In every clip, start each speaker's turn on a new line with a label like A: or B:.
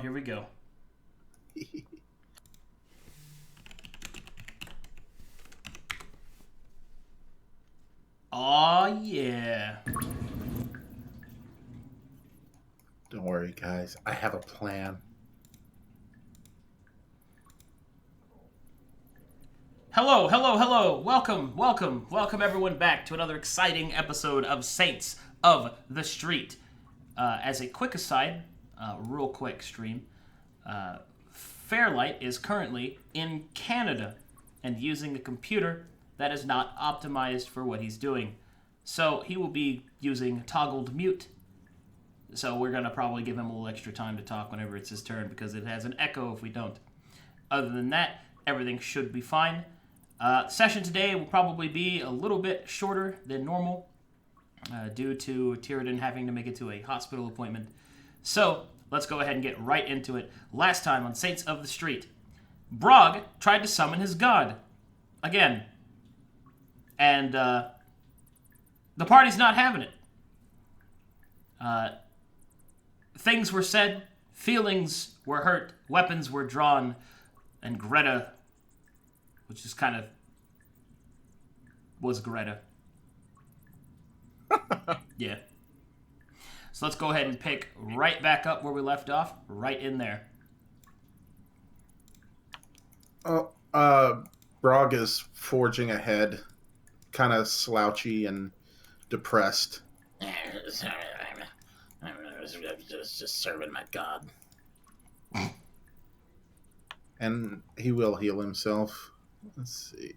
A: Here we go. Oh yeah.
B: Don't worry, guys. I have a plan.
A: Hello, hello, hello. Welcome everyone back to another exciting episode of Saints of the Street. As a quick aside, real quick stream, Fairlight is currently in Canada and using a computer that is not optimized for what he's doing. So he will be using toggled mute. So we're going to probably give him a little extra time to talk whenever it's his turn because it has an echo if we don't. Other than that, everything should be fine. Session today will probably be a little bit shorter than normal due to Tyrannus having to make it to a hospital appointment. So let's go ahead and get right into it. Last time on Saints of the Street, Brog tried to summon his god. Again. And the party's not having it. Things were said, feelings were hurt, weapons were drawn, and Greta, which is kind of was Greta. Yeah. So let's go ahead and pick right back up where we left off, right in there.
B: Brog is forging ahead, kind of slouchy and depressed.
C: Sorry, I'm just serving my god.
B: And he will heal himself. Let's see.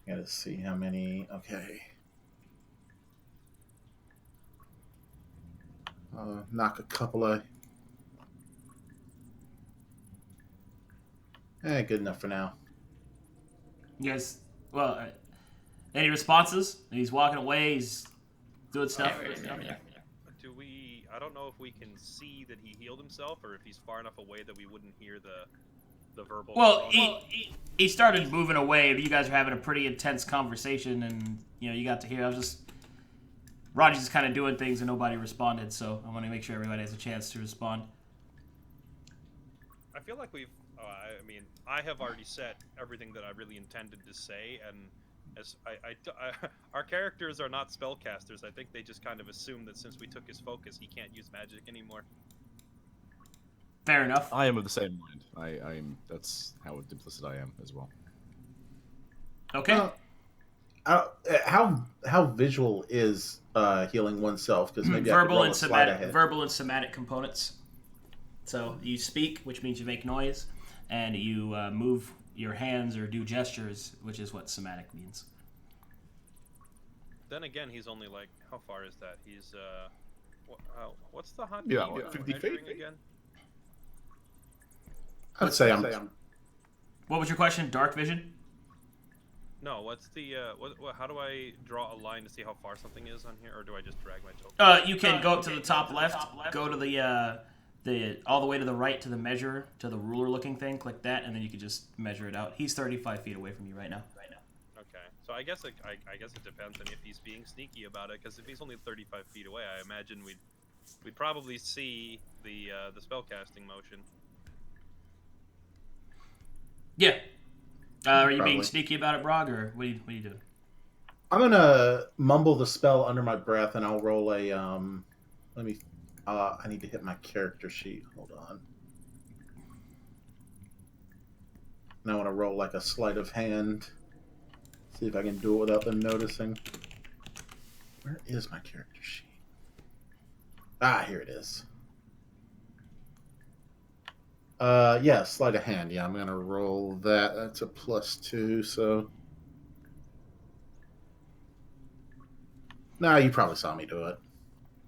B: Gotta see how many. Okay. Knock a couple of. Good enough for now.
A: You guys, well, any responses? He's walking away, he's doing stuff.
D: Do we... I don't know if we can see that he healed himself or if he's far enough away that we wouldn't hear the verbal...
A: Well, he started moving away. You guys were having a pretty intense conversation, and you got to hear. Roger's just kind of doing things, and nobody responded. So I want to make sure everybody has a chance to respond.
D: I feel like we've... I have already said everything that I really intended to say, and as our characters are not spellcasters. I think they just kind of assume that since we took his focus, he can't use magic anymore.
A: Fair enough.
E: I am of the same mind. I'm. That's how implicit I am as well.
A: Okay.
B: How visual is healing oneself? Because maybe
A: verbal
B: I could roll a slide ahead.
A: Verbal and somatic components. So you speak, which means you make noise, and you move your hands or do gestures, which is what somatic means.
D: Then again, he's only like, how far is that? He's what's the hot?
E: Yeah, 50 feet
D: again.
B: I'd say I'm.
A: What was your question? Dark vision?
D: No, what's the how do I draw a line to see how far something is on here, or do I just drag my token?
A: You can go up to the top left, go to the all the way to the right to the measure, to the ruler looking thing, click that, and then you can just measure it out. He's 35 feet away from you right now.
D: Okay, so I guess it depends on if he's being sneaky about it, because if he's only 35 feet away, I imagine we'd probably see the spellcasting motion.
A: Yeah. Are you
B: Probably.
A: being sneaky about it, Brog, or what are you doing?
B: I'm gonna mumble the spell under my breath, and I'll roll a. Let me. I need to hit my character sheet. Hold on. And I want to roll like a sleight of hand. See if I can do it without them noticing. Where is my character sheet? Here it is. Yeah, sleight of hand. Yeah, I'm gonna roll that. That's a +2, so. Nah, you probably saw me do it.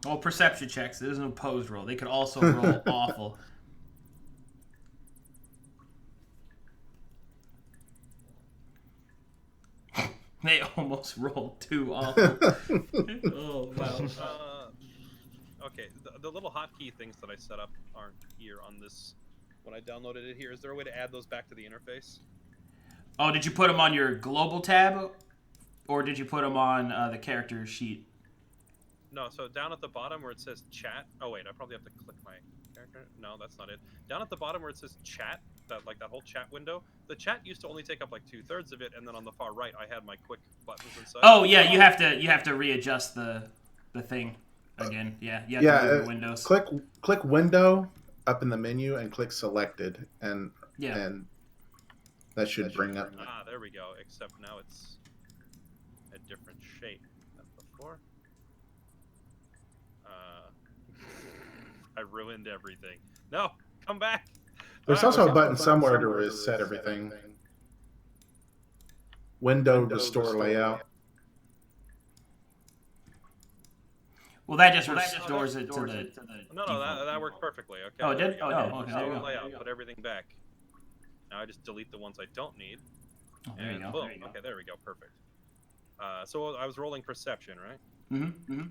A: Well, perception checks. There's no opposed roll. They could also roll awful. They almost rolled too awful. Oh, wow.
D: Okay, the little hotkey things that I set up aren't here on this. When I downloaded it here, is there a way to add those back to the interface?
A: Oh, did you put them on your global tab? Or did you put them on the character sheet?
D: no. So down at the bottom where it says chat. Oh wait, I probably have to click my character. No, that's not it. Down at the bottom where it says chat, that whole chat window. The chat used to only take up like 2/3 of it, and then on the far right, I had my quick buttons and such.
A: Oh yeah, you have to readjust the thing again. Yeah, you have to move the windows.
B: Click window up in the menu and click selected, and that should bring up.
D: Ah, there we go. Except now it's a different shape than before. I ruined everything. No, come back.
B: There's also a button somewhere to reset everything. Window restore layout.
A: Well, that just restores it to the.
D: No, that worked perfectly. Okay.
A: Oh, it did?
D: Oh,
A: okay. There you go.
D: Layout, put everything back. Now I just delete the ones I don't need.
A: Oh, there you go.
D: Boom. Okay, there we go. Perfect. So I was rolling perception, right?
A: Mm-hmm.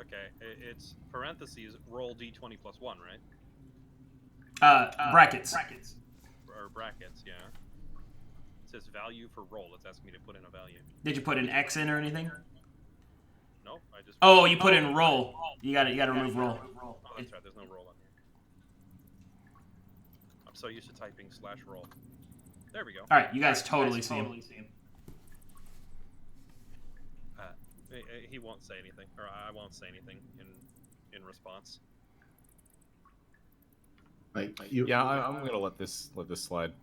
D: Okay, it's parentheses roll d20 plus 1, right?
A: Brackets.
D: Or brackets, yeah. It says value for roll. It's asking me to put in a value.
A: Did you put an X in or anything?
D: Nope, I just.
A: Oh, you put in roll. You got to remove roll.
D: Oh, that's right. There's no roll on here. I'm so used to typing /roll. There we go.
A: All right, you guys totally see him.
D: He won't say anything, or I won't say anything in response.
B: I'm
E: gonna let this slide.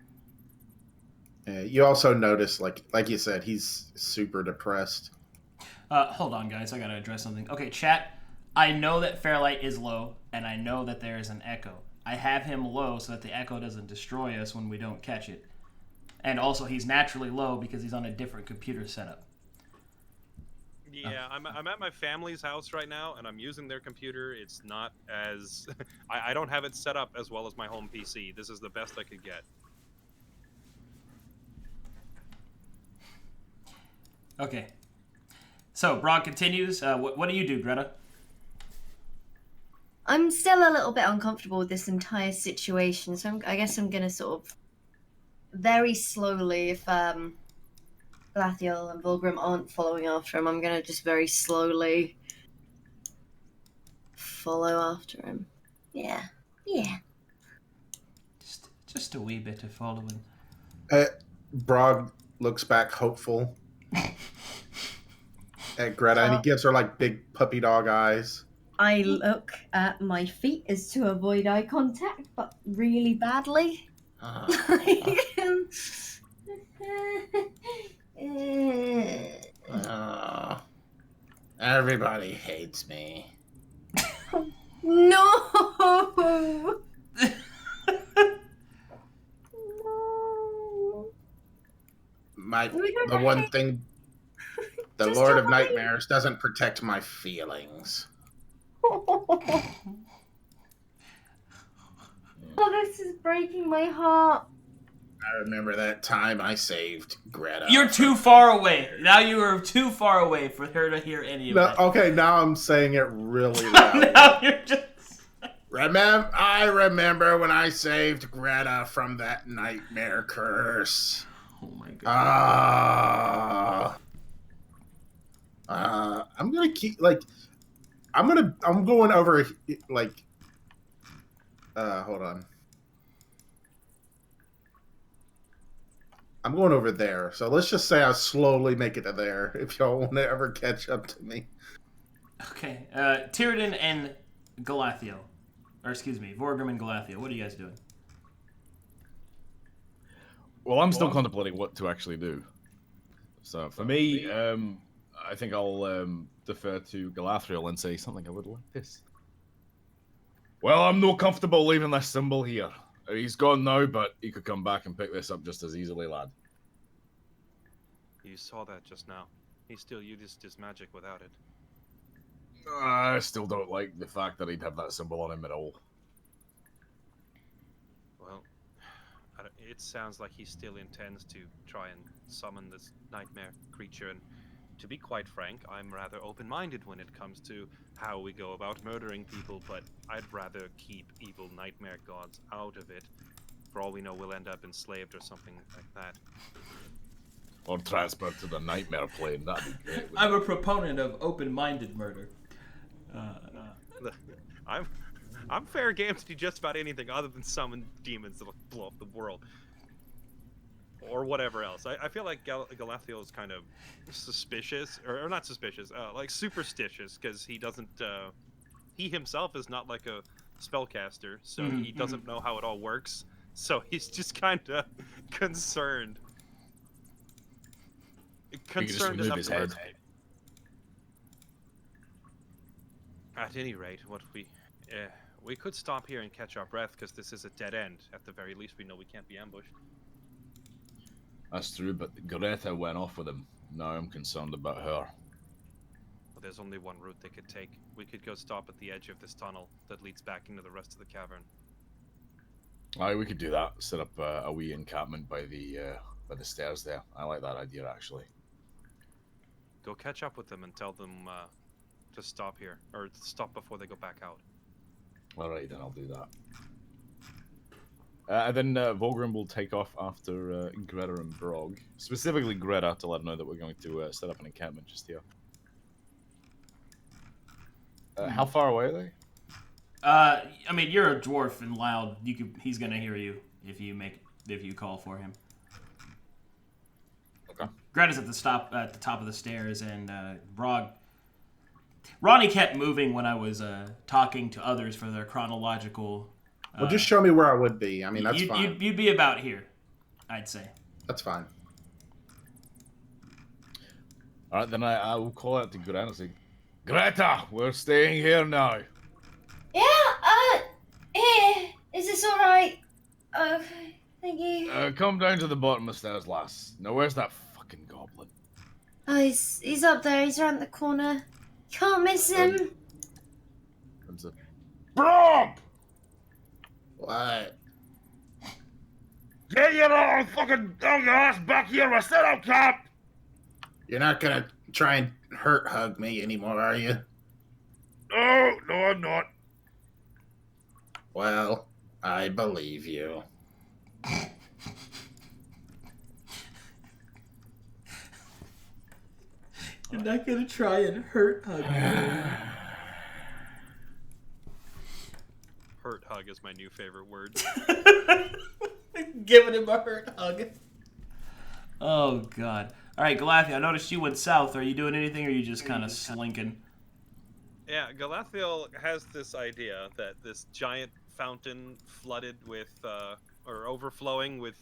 B: You also notice, like you said, he's super depressed.
A: Hold on, guys. I gotta address something. Okay, chat. I know that Fairlight is low, and I know that there is an echo. I have him low so that the echo doesn't destroy us when we don't catch it. And also, he's naturally low because he's on a different computer setup.
D: Yeah, I'm at my family's house right now, and I'm using their computer. It's not as... I don't have it set up as well as my home PC. This is the best I could get.
A: Okay. So, Brog continues. What do you do, Greta?
F: I'm still a little bit uncomfortable with this entire situation, so I guess I'm going to sort of very slowly, if Glathiel and Vulgrim aren't following after him, I'm going to just very slowly follow after him. Yeah.
A: Just a wee bit of following.
B: Brog looks back hopeful at Greta, and he gives her like big puppy dog eyes.
F: I look at my feet as to avoid eye contact, but really badly.
C: Everybody hates me.
F: No!
B: The one thing, the
F: Just
B: Lord of
F: avoid-
B: Nightmares doesn't protect my feelings.
F: Oh, this is breaking my heart.
B: I remember that time I saved Greta.
A: You're too far away. Now you are too far away for her to hear any of that.
B: Okay, now I'm saying it really loud.
A: Now you're just...
B: I remember when I saved Greta from that nightmare curse.
A: Oh my god.
B: I'm gonna keep I'm going over hold on. I'm going over there. So let's just say I'll slowly make it to there if y'all want to ever catch up to me.
A: Okay. Tyrden and Goliath. Or excuse me, Vorgrim and Goliath. What are you guys doing?
E: Well, I'm still contemplating what to actually do. So for me, I think I'll defer to Galadriel and say something a little like this. Well, I'm not comfortable leaving this symbol here. He's gone now, but he could come back and pick this up just as easily, lad.
D: You saw that just now. He still used his magic without it.
E: I still don't like the fact that he'd have that symbol on him at all.
D: Well, It sounds like he still intends to try and summon this nightmare creature, and to be quite frank, I'm rather open-minded when it comes to how we go about murdering people, but I'd rather keep evil nightmare gods out of it. For all we know, we'll end up enslaved or something like that.
E: Or transferred to the nightmare plane. That'd be great.
A: I'm a proponent of open-minded murder.
D: I'm fair game to do just about anything other than summon demons that'll blow up the world. Or whatever else. I feel like Galathiel is kind of suspicious, or not suspicious, like superstitious, because he doesn't, he himself is not like a spellcaster, so he doesn't know how it all works, so he's just kind of concerned. Concerned enough
E: his
D: to
E: head.
D: At any rate, we could stop here and catch our breath, because this is a dead end. At the very least, we know we can't be ambushed.
E: That's true, but Greta went off with him. Now I'm concerned about her.
D: Well, there's only one route they could take. We could go stop at the edge of this tunnel that leads back into the rest of the cavern.
E: Aye, we could do that. Set up a wee encampment by the stairs there. I like that idea, actually.
D: Go catch up with them and tell them to stop here, or stop before they go back out.
E: Alright, then I'll do that. And then Volgrim will take off after Greta and Brog. Specifically Greta, to let her know that we're going to set up an encampment just here. How far away are they?
A: I mean, you're a dwarf and loud. He's gonna hear you if you call for him.
E: Okay.
A: Greta's at the top of the stairs, and Brog. Ronnie kept moving when I was talking to others for their chronological.
B: Well, just show me where I would be. I mean, that's fine.
A: You'd be about here, I'd say.
B: That's fine.
E: Alright, then I will call out to Greta and say, Greta, we're staying here now.
F: Yeah, is this alright? Okay, thank you.
E: Come down to the bottom of the stairs, lass. Now, where's that fucking goblin?
F: Oh, he's up there, he's around the corner. Can't miss him.
E: Brog!
B: What?
E: Get your little fucking dog ass back here, we're set up camp!
B: You're not gonna try and hug me anymore, are you?
E: No, I'm not.
B: Well, I believe you.
A: You're not gonna try and hug me.
D: Hurt hug is my new favorite word.
A: Giving him a hurt hug. Oh, God. All right, Goliath, I noticed you went south. Are you doing anything, or are you just kind of slinking?
D: Yeah, Galathiel has this idea that this giant fountain flooded with, or overflowing with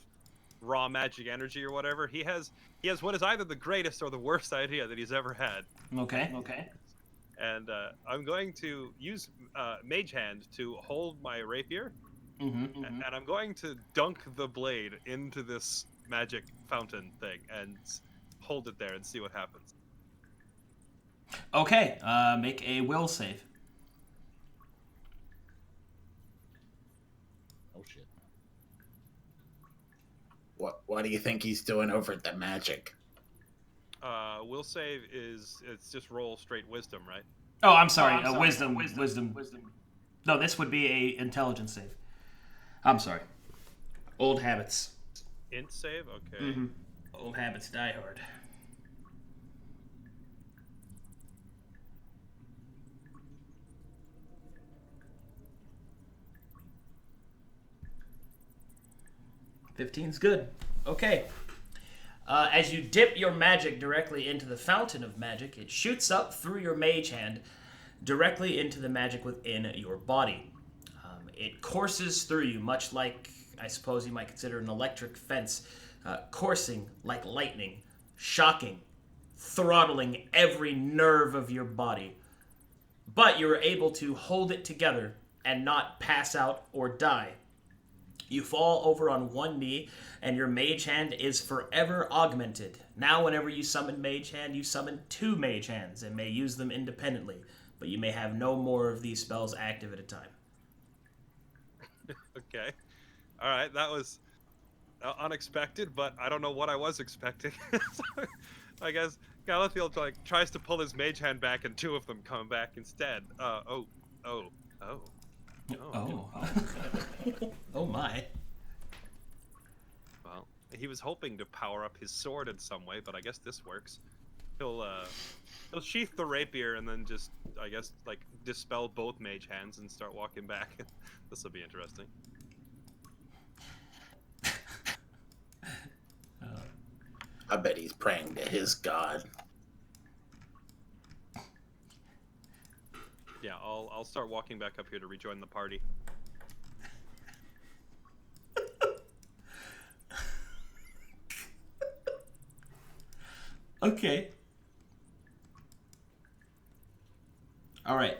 D: raw magic energy or whatever, he has what is either the greatest or the worst idea that he's ever had.
A: Okay.
D: And I'm going to use Mage Hand to hold my rapier, and I'm going to dunk the blade into this magic fountain thing and hold it there and see what happens.
A: Okay, make a will save.
E: Oh, shit.
B: What do you think he's doing over at the magic?
D: Will save it's just roll straight wisdom, right?
A: Oh, I'm sorry. Wisdom. No, this would be a intelligence save. I'm sorry. Old habits.
D: Int save? Okay.
A: Old habits die hard. $15's good. Okay. As you dip your magic directly into the fountain of magic, it shoots up through your mage hand directly into the magic within your body. It courses through you, much like, I suppose you might consider an electric fence, coursing like lightning, shocking, throttling every nerve of your body. But you're able to hold it together and not pass out or die. You fall over on one knee, and your mage hand is forever augmented. Now, whenever you summon mage hand, you summon 2 mage hands and may use them independently, but you may have no more of these spells active at a time.
D: Okay. Alright, that was unexpected, but I don't know what I was expecting. So, I guess Goliath like tries to pull his mage hand back, and 2 of them come back instead. Oh.
A: Oh my.
D: Well, he was hoping to power up his sword in some way, but I guess this works. He'll sheath the rapier and then just, I guess, like dispel both mage hands and start walking back. This will be interesting.
C: I bet he's praying to his god.
D: Yeah, I'll start walking back up here to rejoin the party.
A: Okay. All right.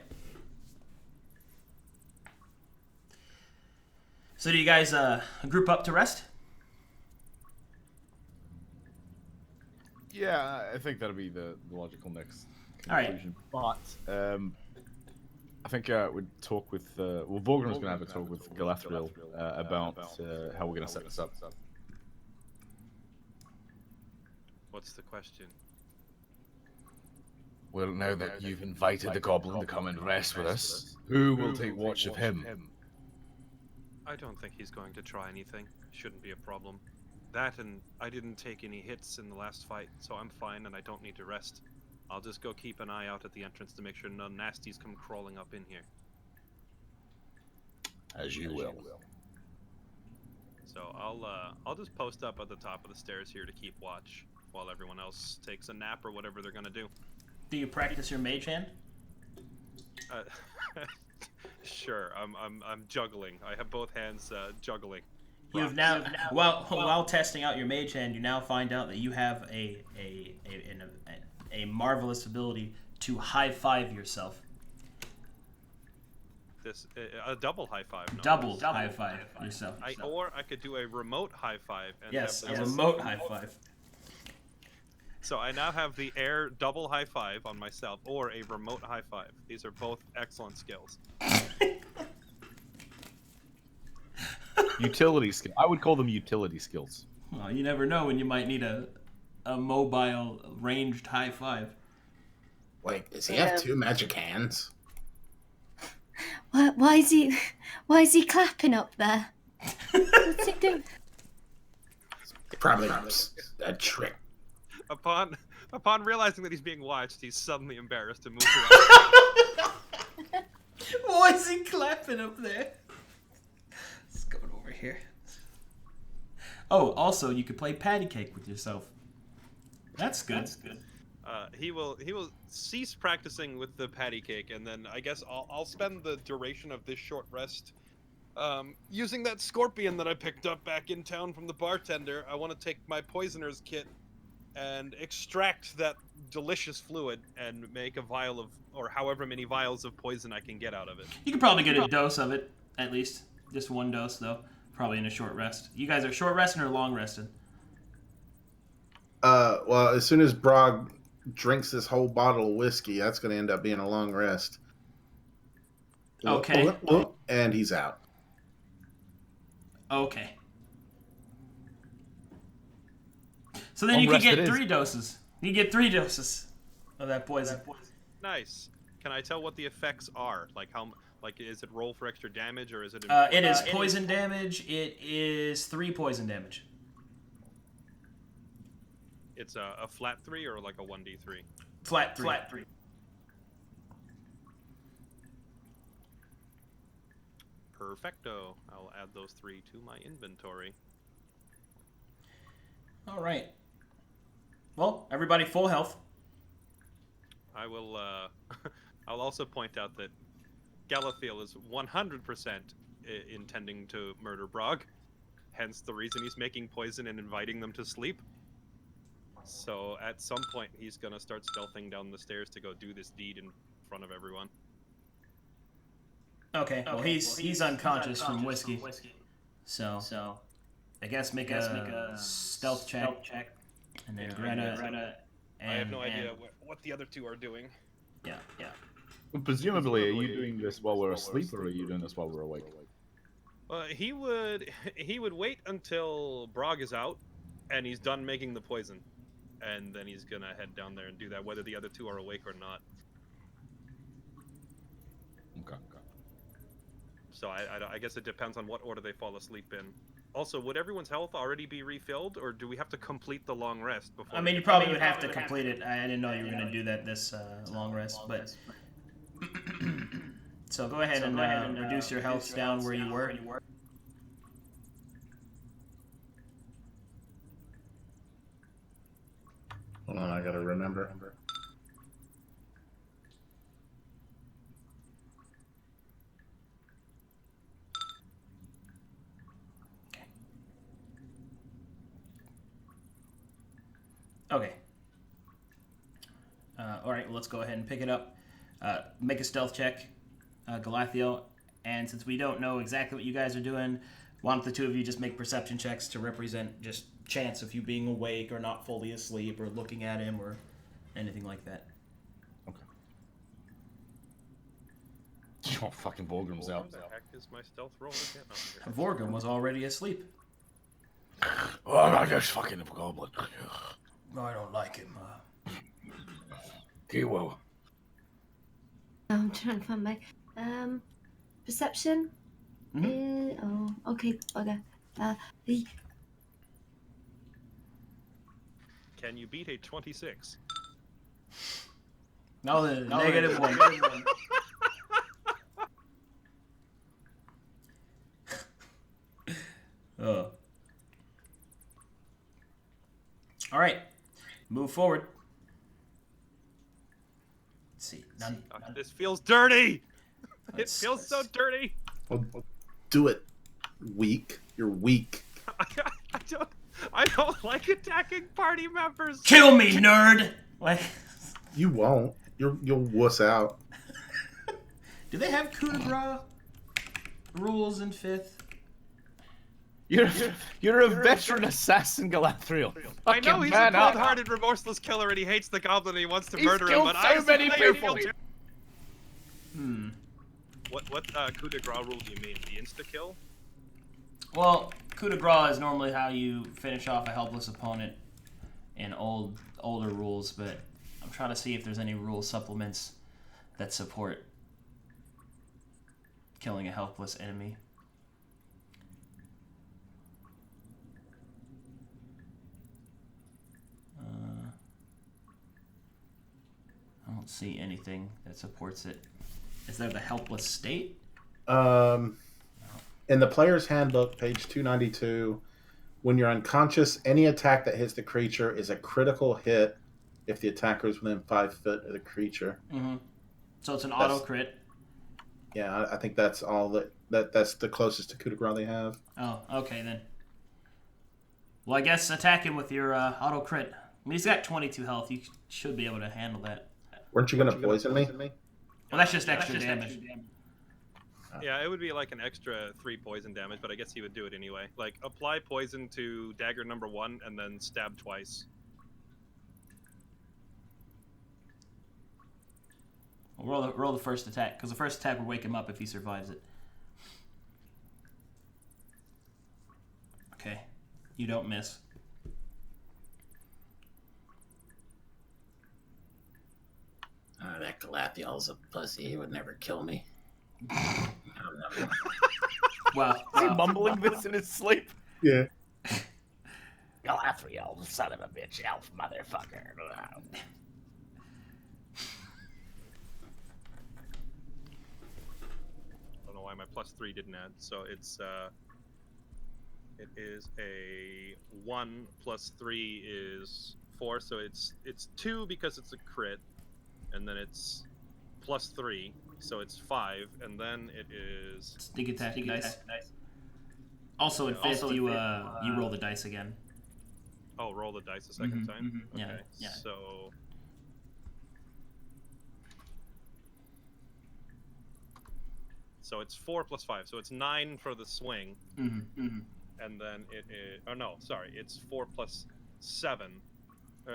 A: So do you guys group up to rest?
E: Yeah, I think that'll be the logical next
A: All right.
E: conclusion. But I think we'd talk with Vorgrim's gonna have a talk with Galathril about how we're gonna set this up.
D: What's the question?
E: Well, now that you've invited the goblin to come and rest with us, who will take watch of him?
D: I don't think he's going to try anything. Shouldn't be a problem. That, and I didn't take any hits in the last fight, so I'm fine and I don't need to rest. I'll just go keep an eye out at the entrance to make sure no nasties come crawling up in here.
E: As you will.
D: So I'll just post up at the top of the stairs here to keep watch while everyone else takes a nap or whatever they're gonna do.
A: Do you practice your mage hand?
D: Sure. I'm juggling. I have both hands juggling.
A: You've now, while testing out your mage hand, you now find out that you have a marvelous ability to high five yourself.
D: This a double high five. No,
A: Double high five yourself.
D: Or I could do a remote high five. And
A: Yes,
D: have
A: a
D: the
A: remote high five.
D: So I now have the air double high five on myself, or a remote high five. These are both excellent skills.
E: Utility skill. I would call them utility skills.
A: Well, you never know when you might need a mobile ranged high five.
C: Wait, does he have 2 magic hands?
F: Why is he clapping up there? What's he doing?
C: Probably a trick.
D: Upon realizing that he's being watched, he's suddenly embarrassed and moves around.
A: Why is he clapping up there? Let's go over here. Oh, also, you could play patty cake with yourself. That's good.
D: He will cease practicing with the patty cake, and then I guess I'll spend the duration of this short rest using that scorpion that I picked up back in town from the bartender. I want to take my poisoner's kit and extract that delicious fluid and make a vial of, or however many vials of poison I can get out of it.
A: You could probably get a dose of it, at least. Just one dose, though. Probably in a short rest. You guys are short resting or long resting?
B: Well, as soon as Brog drinks this whole bottle of whiskey, that's going to end up being a long rest.
A: Okay.
B: And he's out.
A: Okay. So then you can get 3 doses. You can get 3 doses of that poison.
D: Nice. Can I tell what the effects are? Like is it roll for extra damage or is it?
A: It is poison damage. It is 3 poison damage.
D: It's a flat 3 or like a 1d3?
A: Flat 3.
D: Perfecto. I'll add those 3 to my inventory.
A: All right. Well, everybody full health.
D: I will. I'll also point out that Galathiel is 100% intending to murder Brog. Hence the reason he's making poison and inviting them to sleep. So at some point he's gonna start stealthing down the stairs to go do this deed in front of everyone.
A: Okay. Well, he's unconscious from whiskey. So I guess make a stealth check. And then Greta.
D: I have no idea what the other 2 are doing.
A: Yeah.
E: Well, presumably, are you doing this while we're asleep, or are you doing this while we're awake?
D: He would wait until Brog is out, and he's done making the poison, and then he's gonna head down there and do that, whether the other two are awake or not.
E: Okay.
D: So I guess it depends on what order they fall asleep in. Also, would everyone's health already be refilled, or do we have to complete the long rest before?
A: I mean, you probably would have to complete it. I didn't know you were going to do that this long rest, but... So go ahead and reduce your health down where you were.
B: Hold on, I gotta remember.
A: Okay. All right, well, let's go ahead and pick it up. Make a stealth check, Galathiel. And since we don't know exactly what you guys are doing, why don't the two of you just make perception checks to represent just chance of you being awake or not fully asleep or looking at him or anything like that.
E: Okay. Oh, fucking Volgrim's out.
D: What the heck is my stealth roll again? Oh, here.
A: Vorgrim was already asleep.
E: Oh, I guess fucking goblin.
A: I don't like him.
E: Kiwo.
F: I'm trying to find my perception.
A: Mm-hmm.
F: Okay. The
D: Can you beat a 26?
A: No, the negative one. Oh. All right, move forward. Let's see. None.
D: This feels dirty. It
A: Let's-
D: feels so dirty.
B: Well, do it. Weak. You're weak.
D: I don't like attacking party members.
A: Kill me, nerd. Like,
B: You won't. You'll wuss out.
A: do they have coup de grace rules in 5th?
E: You're a veteran assassin, Galathril.
D: I know
E: Fucking
D: he's a
E: man up.
D: cold-hearted, remorseless killer, and he hates the goblin, and he wants to
E: He's
D: murder him.
E: killed
D: But
E: so
D: I
E: many
D: feel
E: people.
D: too. What coup de grace rule do you mean? The insta kill?
A: Well, coup de grace is normally how you finish off a helpless opponent in older rules, but I'm trying to see if there's any rule supplements that support killing a helpless enemy. I don't see anything that supports it. Is there the helpless state?
B: In the player's handbook, page 292, when you're unconscious, any attack that hits the creature is a critical hit if the attacker is within 5 feet of the creature.
A: Mm-hmm. So it's an auto crit.
B: Yeah, I think that's all that's the closest to coup de grace they have.
A: Oh, okay then. Well, I guess attack him with your auto crit. I mean, he's got 22 health. You should be able to handle that.
B: Weren't you going to poison me?
A: Well, that's just extra damage.
D: Yeah, it would be like an extra 3 poison damage, but I guess he would do it anyway. Like, apply poison to dagger number 1 and then stab twice.
A: Well, roll the first attack, because the first attack will wake him up if he survives it. Okay. You don't miss.
C: That Galathiel's a pussy. He would never kill me.
A: Wow.
E: Is he mumbling this in his sleep?
B: Yeah.
C: Galathiel, son of a bitch, elf motherfucker.
D: I don't know why my +3 didn't add. So it's it is a 1 plus 3 is 4, so it's 2 because it's a crit, and then it's +3, so it's 5, and then it is
A: Sneak attack dice. Also in 5th, you roll the dice again.
D: roll the dice a 2nd time.
A: Yeah,
D: Okay,
A: yeah.
D: So it's 4 plus 5, so it's 9 for the swing, and then it is. Oh no, sorry, it's 4 plus 7.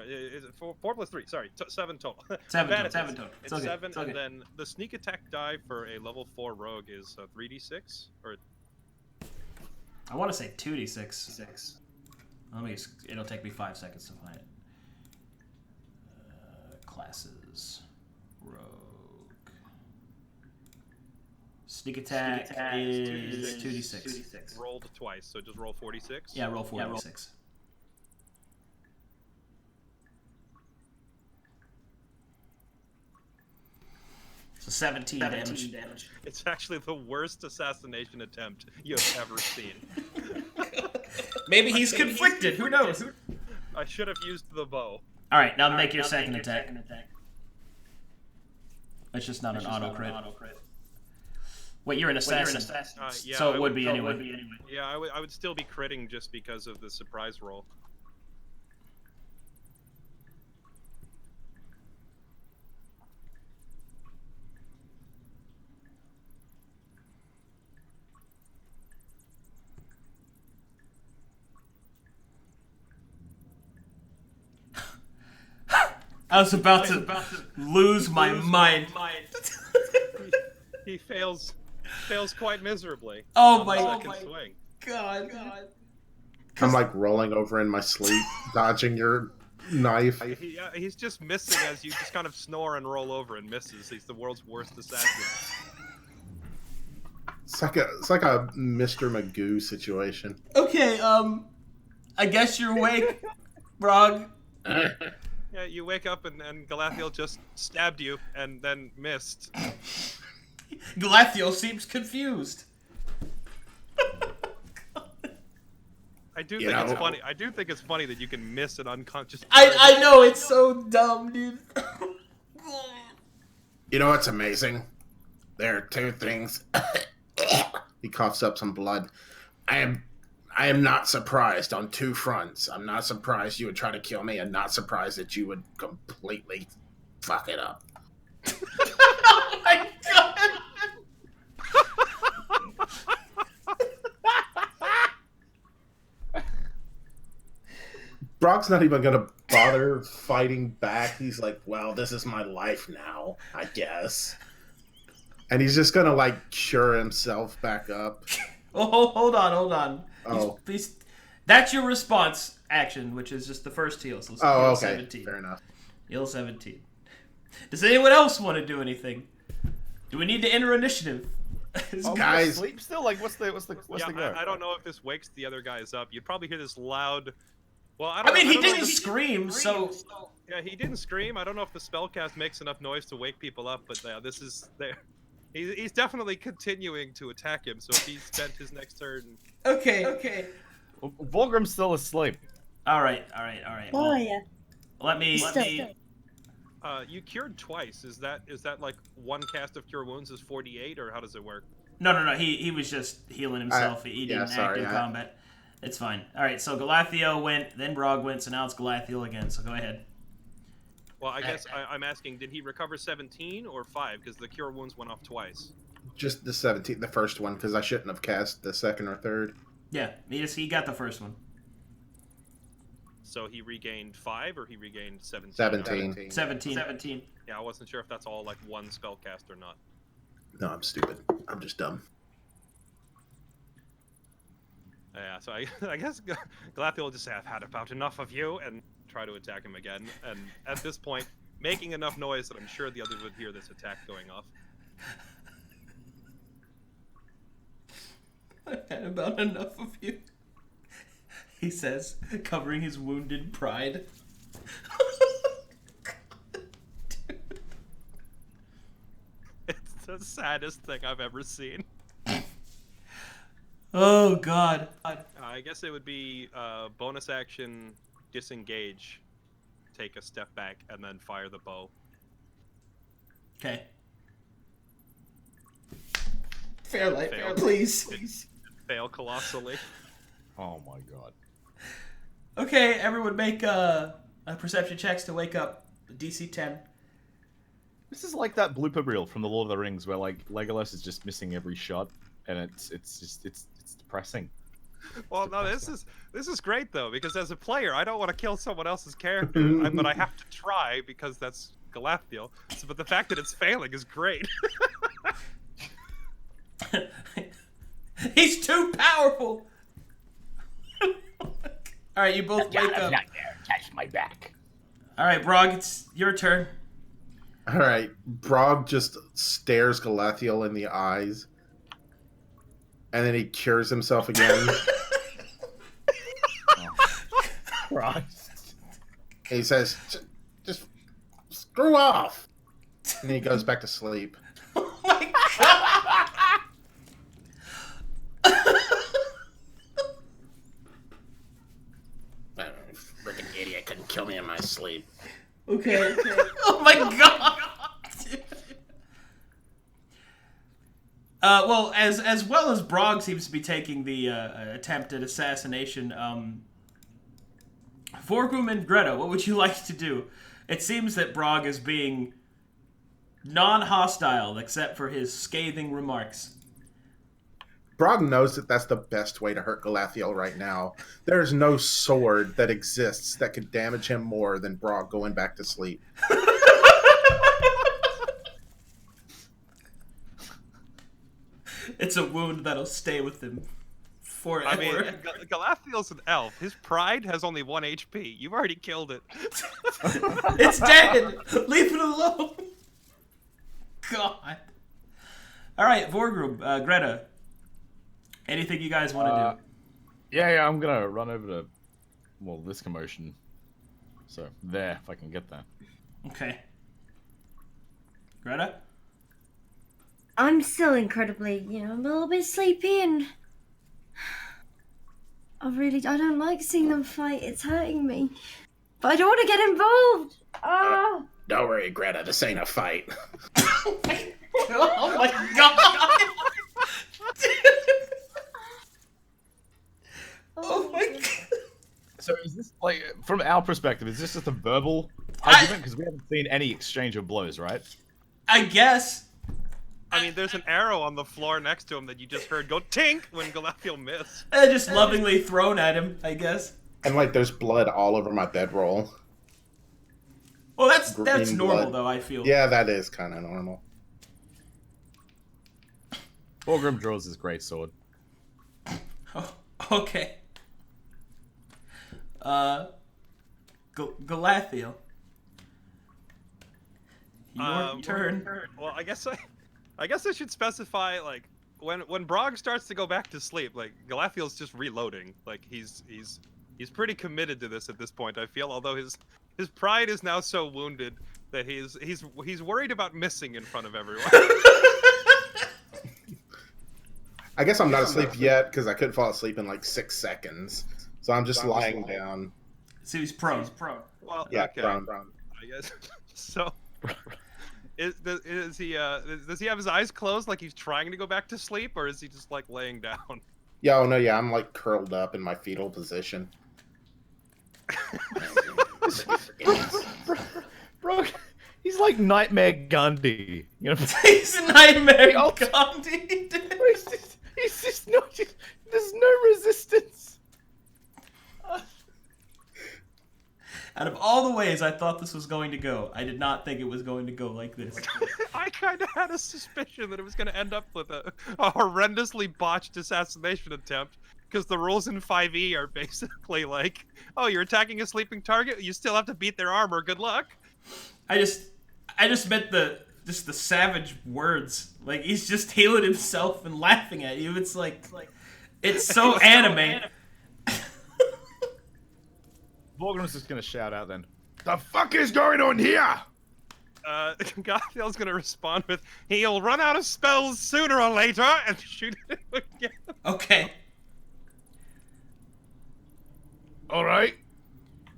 D: Is it 4 plus 3? Sorry, 7 total.
A: 7
D: Bad
A: total.
D: at
A: 7
D: this.
A: total.
D: It's
A: okay.
D: 7,
A: It's okay.
D: and then the sneak attack die for a level 4 rogue is 3d6, or
A: I want to say 2d6. Let me. It'll take me 5 seconds to find it. Classes. Rogue. Sneak attack is 2d6.
D: Rolled twice, so just roll 46.
A: Yeah, roll 46. So 17 damage.
D: It's actually the worst assassination attempt you've ever seen.
A: Maybe he's conflicted. Who knows?
D: I should have used the bow.
A: All right, now make your second attack. It's just not an auto crit. Wait, you're an assassin.
D: Yeah,
A: so it would be anyway.
D: Yeah, I would still be critting just because of the surprise roll.
A: I was about to lose my mind.
D: He fails quite miserably.
A: Oh
D: on
A: my
D: the second swing.
A: god.
B: I'm like rolling over in my sleep, dodging your knife.
D: He's just missing as you just kind of snore and roll over and misses. He's the world's worst assassin.
B: It's like a Mr. Magoo situation.
A: Okay, I guess you're awake, Brog.
D: Yeah, you wake up and Galathiel just stabbed you and then missed.
A: Galathiel seems confused.
D: I do think it's funny. I do think it's funny that you can miss an unconscious.
A: I know, it's so dumb, dude.
B: You know what's amazing? There are two things. He coughs up some blood. I am not surprised on two fronts. I'm not surprised you would try to kill me, and not surprised that you would completely fuck it up.
A: Oh my god!
B: Brock's not even gonna bother fighting back. He's like, well, this is my life now, I guess. And he's just gonna, like, sure himself back up.
A: Oh, hold on.
B: Oh.
A: That's your response action, which is just the first heal. So
B: Oh,
A: heal
B: okay.
A: 17.
B: Fair enough.
A: Heal 17. Does anyone else want to do anything? Do we need to enter initiative?
B: Guys.
E: Sleep still? Like, what's the
D: Yeah,
E: go?
D: I don't know if this wakes the other guys up. You'd probably hear this loud. Well,
A: I mean, he
D: don't know
A: didn't
D: if
A: scream, so.
D: Yeah, he didn't scream. I don't know if the spellcast makes enough noise to wake people up, but this is there. He's definitely continuing to attack him. So if he spent his next turn.
A: Okay.
E: Volgrim's still asleep.
A: All right.
F: Oh yeah.
A: Let me.
D: You cured twice. Is that like one cast of cure wounds is 48, or how does it work?
A: No. He was just healing himself. He didn't act in combat. It's fine. All right. So Galathiel went, then Brog went, so now it's Galathiel again. So go ahead.
D: Well, I guess I'm asking, did he recover 17 or 5? Because the cure wounds went off twice.
B: Just the 17th, the first one, because I shouldn't have cast the second or third.
A: Yeah, he got the first one.
D: So he regained 5 or he regained 17?
A: 17.
D: Yeah, I wasn't sure if that's all like one spell cast or not.
B: No, I'm stupid. I'm just dumb.
D: Yeah, so I guess Galathiel will just have had about enough of you and try to attack him again. And at this point, making enough noise that I'm sure the others would hear this attack going off.
A: I've had about enough of you, he says, covering his wounded pride.
D: It's the saddest thing I've ever seen.
A: Oh god.
D: I guess it would be bonus action, disengage, take a step back, and then fire the bow.
A: Okay. Fair light, please.
D: Fail colossally.
E: Oh my god.
A: Okay, everyone make perception checks to wake up. DC 10.
E: This is like that blooper reel from the Lord of the Rings, where like Legolas is just missing every shot, and it's depressing.
D: Well, no, this is great though, because as a player, I don't want to kill someone else's character, but I have to try because that's Galathiel. So, but the fact that it's failing is great.
A: He's too powerful. All right, you both wake up.
E: Not there. Catch my back.
A: All right, Brog, it's your turn.
B: All right, Brog just stares Galathiel in the eyes, and then he cures himself again.
E: Christ.
B: And he says, "Just screw off," and he goes back to sleep.
A: Oh my god!
C: Freaking idiot couldn't kill me in my sleep.
A: Okay. Oh my god! Well, as well as Brog seems to be taking the attempted assassination, Vorgrim and Greta, what would you like to do? It seems that Brog is being non-hostile, except for his scathing remarks.
B: Brog knows that that's the best way to hurt Galathiel right now. There's no sword that exists that could damage him more than Brog going back to sleep.
A: It's a wound that'll stay with him forever.
D: I mean, Galathiel's an elf. His pride has only 1 HP. You've already killed it.
A: It's dead! Leave it alone! God. Alright, Vorgrim, Greta. Anything you guys want to do?
E: Yeah, I'm gonna run over to, well, this commotion. So, there, if I can get there.
A: Okay. Greta?
F: I'm still incredibly, I'm a little bit sleepy and I don't like seeing them fight. It's hurting me. But I don't want to get involved. Ah!
C: Don't worry, Greta. This ain't a fight.
A: Oh my god! Oh my god!
E: So is this, like, from our perspective, is this just a verbal argument? Because we haven't seen any exchange of blows, right?
A: I guess.
D: I mean, there's an arrow on the floor next to him that you just heard go tink when Galathiel missed.
A: Just lovingly thrown at him, I guess.
B: And, like, there's blood all over my bedroll.
A: Well, that's
B: Green
A: normal,
B: blood.
A: though, I feel.
B: Yeah, that is kind of normal.
E: Vorgrim draws his great sword.
A: Oh, okay. Galathiel. Your turn.
D: Well, I guess I should specify, like, when Brog starts to go back to sleep, like, Galathiel's just reloading. Like, he's pretty committed to this at this point, I feel, although his pride is now so wounded that he's worried about missing in front of everyone.
B: I guess I'm not asleep yet because I couldn't fall asleep in like 6 seconds. So I'm just lying down.
A: So he's prone.
D: Well,
B: Yeah,
D: okay.
B: prone.
D: I guess so. Does he have his eyes closed like he's trying to go back to sleep, or is he just like laying down?
B: Yeah, oh no, yeah, I'm like curled up in my fetal position.
E: Bro, he's like Nightmare Gandhi. You know,
A: He's Nightmare Gandhi.
E: he's just not. There's no resistance.
A: Out of all the ways I thought this was going to go, I did not think it was going to go like this.
D: I kind of had a suspicion that it was going to end up with a horrendously botched assassination attempt, because the rules in 5e are basically like, oh, you're attacking a sleeping target, you still have to beat their armor, good luck.
A: I just meant the savage words. Like, he's just healing himself and laughing at you. It's like it's so anime.
E: Vorgrim's just gonna shout out then. The fuck is going on here?
D: Galathiel's gonna respond with, he'll run out of spells sooner or later, and shoot him again.
A: Okay.
E: Alright.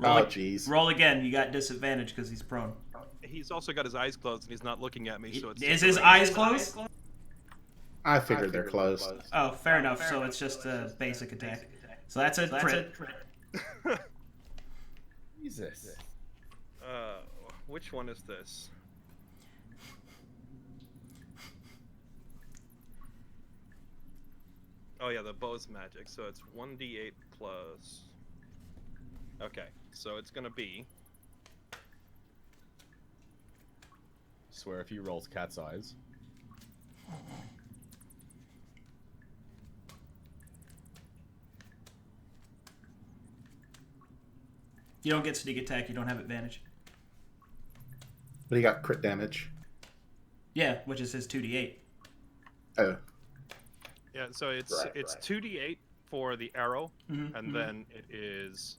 B: Oh, jeez.
A: Roll again. You got disadvantage because he's prone.
D: He's also got his eyes closed and he's not looking at me, so it's...
A: Is his eyes closed?
B: I figured they're closed.
A: Oh, fair enough. So it's just a basic attack. So that's a crit.
E: Jesus.
D: Which one is this? Oh yeah, the bow's magic, so it's 1d8 plus... Okay, so it's gonna be...
E: Swear if he rolls cat's eyes.
A: You don't get sneak attack. You don't have advantage.
B: But he got crit damage.
A: Yeah, which is his 2d8.
B: Oh.
D: Yeah, so it's
B: Right.
D: 2d8 for the arrow, and then it is.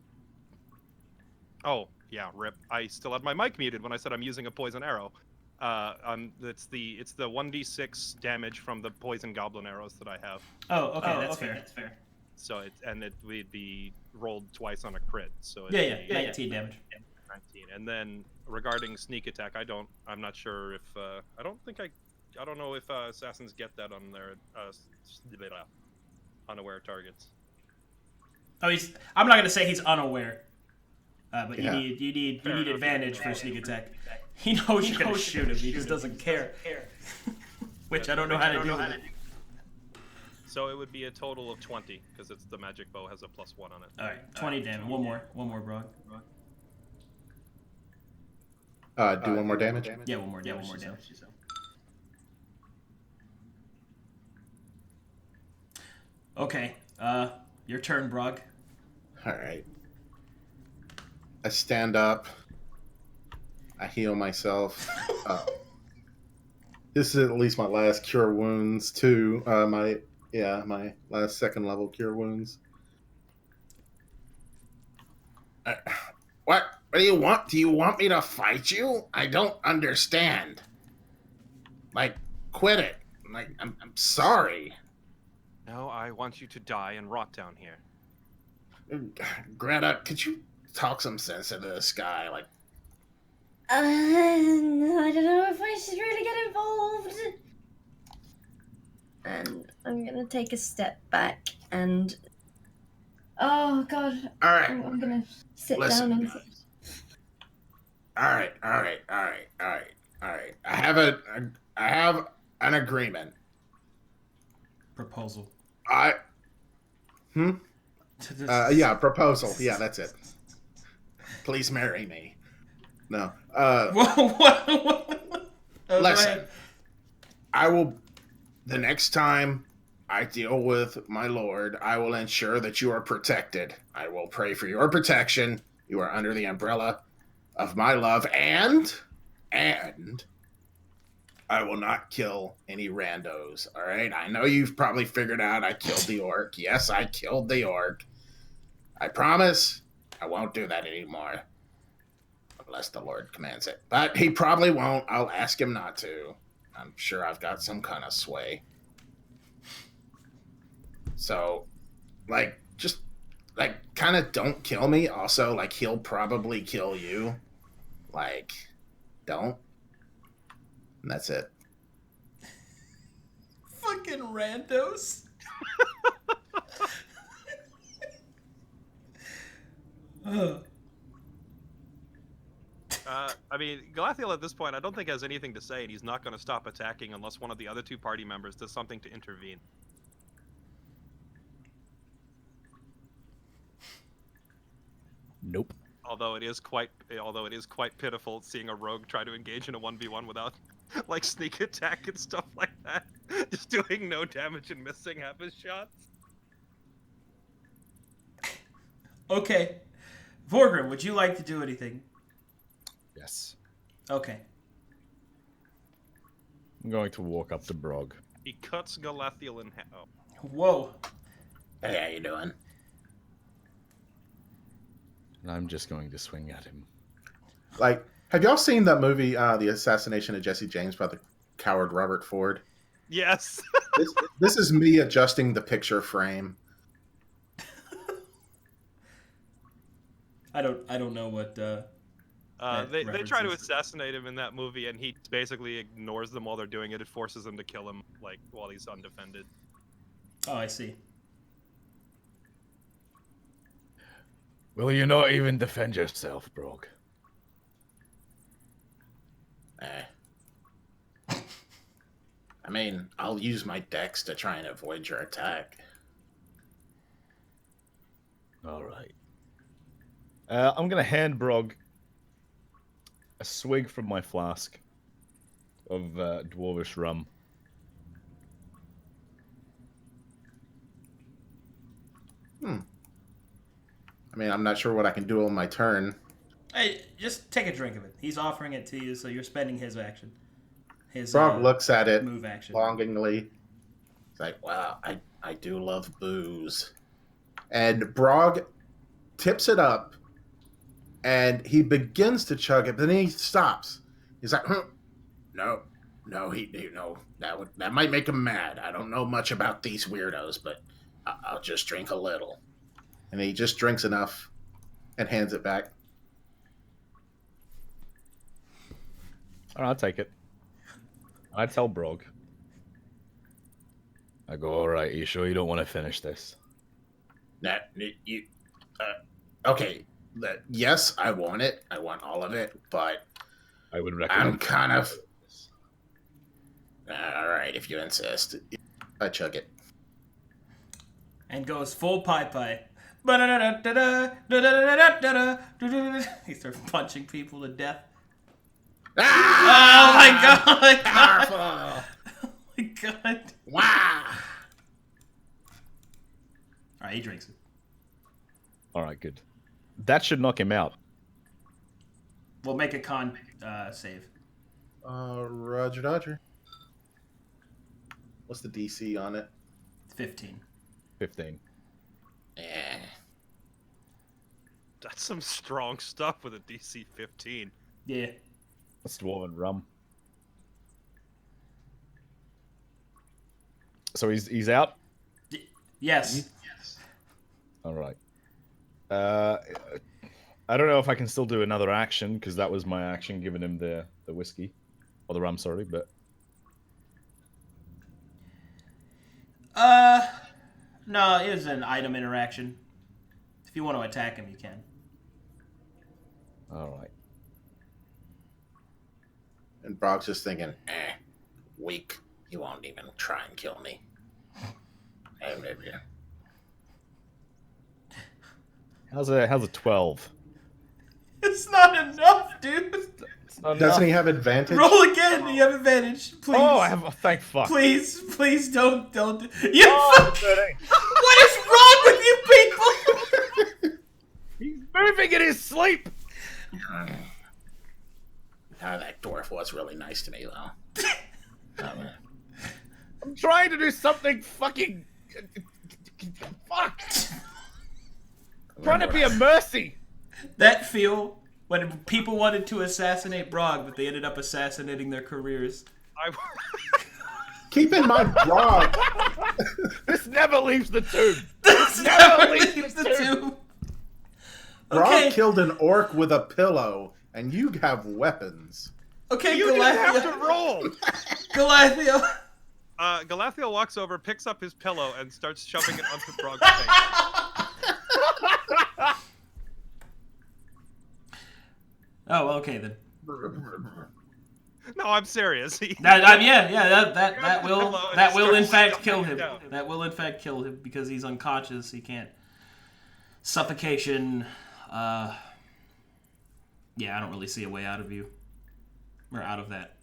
D: Oh yeah, rip! I still had my mic muted when I said I'm using a poison arrow. It's the 1d6 damage from the poison goblin arrows that I have.
A: Oh, okay, that's fair. That's fair.
D: So it would be rolled twice on a crit. So
A: Yeah, 19 damage.
D: 19. And then regarding sneak attack, I'm not sure if I don't know if assassins get that on their unaware targets.
A: Oh, I'm not gonna say he's unaware, but
B: Yeah.
A: you need
D: Fair enough.
A: advantage for sneak attack. He knows you're gonna shoot him. He just doesn't care. Which I don't know how to do.
D: So it would be a total of 20 because it's the magic bow has a +1 on it.
A: All right, 20 damage. One more, Brog.
B: Do one more damage?
A: Yeah, one more damage. Okay, your turn, Brog.
B: Alright. I stand up. I heal myself. This is at least my last cure wounds too. My last second level cure wounds. What do you want? Do you want me to fight you? I don't understand. Like, quit it. Like, I'm sorry.
D: No, I want you to die and rot down here.
B: Greta, could you talk some sense into this guy? Like,
F: I don't know if I should really get involved. And I'm gonna take a step back and. Oh god.
B: all right.
F: I'm gonna sit
B: Listen.
F: down and.
B: All right. I have an agreement.
A: Proposal.
B: Yeah, proposal. Yeah, that's it. Please marry me. No.
A: What?
B: Listen. I will. The next time I deal with my lord, I will ensure that you are protected. I will pray for your protection. You are under the umbrella of my love, and I will not kill any randos, all right? I know you've probably figured out I killed the orc. Yes, I killed the orc. I promise I won't do that anymore. Unless the Lord commands it. But he probably won't. I'll ask him not to. I'm sure I've got some kind of sway. So, just kind of don't kill me. Also, he'll probably kill you. Don't. And that's it.
A: Fucking randos.
D: I mean, Galathiel at this point, I don't think has anything to say, and he's not going to stop attacking unless one of the other two party members does something to intervene.
E: Nope.
D: Although it is quite pitiful seeing a rogue try to engage in a 1v1 without sneak attack and stuff like that, just doing no damage and missing half his shots.
A: Okay, Vorgrim, would you like to do anything?
E: Yes.
A: Okay.
E: I'm going to walk up to Brog.
D: He cuts Galathiel in half. Oh.
A: Whoa.
C: Hey, how you doing?
E: And I'm just going to swing at him.
B: Have y'all seen that movie, The Assassination of Jesse James by the coward Robert Ford?
D: Yes.
B: This is me adjusting the picture frame.
A: I don't know what.
D: They try to assassinate him in that movie, and he basically ignores them while they're doing it. It forces them to kill him, while he's undefended.
A: Oh, I see.
E: Will you not even defend yourself, Brog?
C: I mean, I'll use my dex to try and avoid your attack.
E: All right. I'm going to hand Brog a swig from my flask of dwarvish rum.
B: I mean, I'm not sure what I can do on my turn.
A: Hey, just take a drink of it. He's offering it to you, so you're spending his action. His
B: Brog looks at it
A: move action.
B: longingly.
C: It's like, wow, I do love booze.
B: And Brog tips it up, and he begins to chug it, but then he stops. He's like,
C: No, that might make him mad. I don't know much about these weirdos, but I'll just drink a little.
B: and he just drinks enough and hands it back.
E: All right, I'll take it. I tell Brog. I go, all right, you sure you don't want to finish this?
C: Okay, yes, I want it. I want all of it, but
E: I would recommend.
C: I'm kind of... all right, if you insist.
B: I chug it.
A: And goes full pie. He starts punching people to death. Oh my god!
C: Powerful!
A: Oh my god!
C: Wow!
A: Alright, he drinks it.
E: All right, good. That should knock him out.
A: We'll make a con save.
B: Roger Dodger. What's the DC on it?
A: 15.
E: 15.
C: Yeah.
D: That's some strong stuff with a DC 15.
A: Yeah.
E: That's dwarven rum. So he's out.
A: Yes.
E: All right. I don't know if I can still do another action because that was my action, giving him the whiskey or the rum. Sorry, but
A: No, it is an item interaction. If you want to attack him, you can.
E: all right.
B: And Brog's just thinking,
C: Weak. You won't even try and kill me.
E: How's a 12?
A: It's not enough, dude.
E: It's not
B: doesn't
E: enough.
B: he have advantage?
A: Roll again. You have advantage. Please.
E: Oh, I have. Thank fuck.
A: Please don't. You
E: Oh,
A: What is wrong with you people?
E: he's moving in his sleep.
C: That dwarf was really nice to me, though.
E: I'm trying to do something fucking. Fuck. Trying to be a mercy.
A: That feel when people wanted to assassinate Brog, but they ended up assassinating their careers.
B: Keep in mind, Brog.
E: This never leaves the tomb.
A: This
E: never
A: leaves the tomb.
B: Brog
A: Okay.
B: killed an orc with a pillow, and you have weapons.
A: Okay,
D: You didn't have to
A: Goliath.
D: roll!
A: Goliath.
D: Galathiel walks over, picks up his pillow, and starts shoving it onto Brog's face.
A: Oh, well, okay then.
D: No, I'm serious.
A: That will
D: Pillow and
A: that will in
D: starts
A: fact kill
D: stuffing
A: him.
D: it down.
A: That will in fact kill him because he's unconscious. He can't. Suffocation. Yeah, I don't really see a way out of you. Or out of that.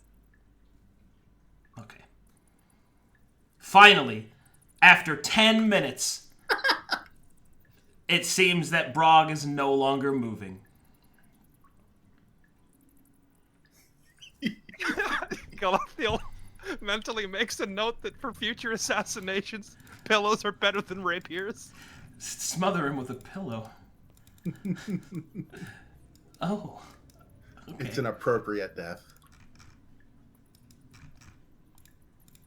A: Okay. Finally, after 10 minutes, it seems that Brog is no longer moving.
D: Galathiel mentally makes a note that for future assassinations, pillows are better than rapiers.
A: Smother him with a pillow. Oh. Okay.
B: It's an appropriate death.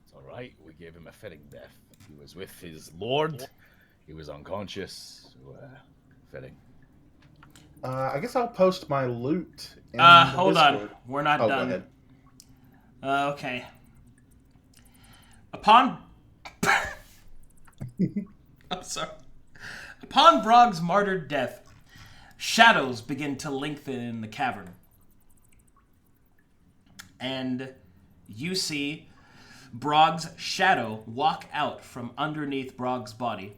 E: It's all right. We gave him a fitting death. He was with his lord. He was unconscious. So, fitting.
B: I guess I'll post my loot. In
A: Hold
B: the
A: on.
B: Discord.
A: We're not
B: Oh,
A: done.
B: go ahead.
A: Okay. Upon... I'm sorry. Upon Brog's martyred death, shadows begin to lengthen in the cavern. And you see Brog's shadow walk out from underneath Brog's body.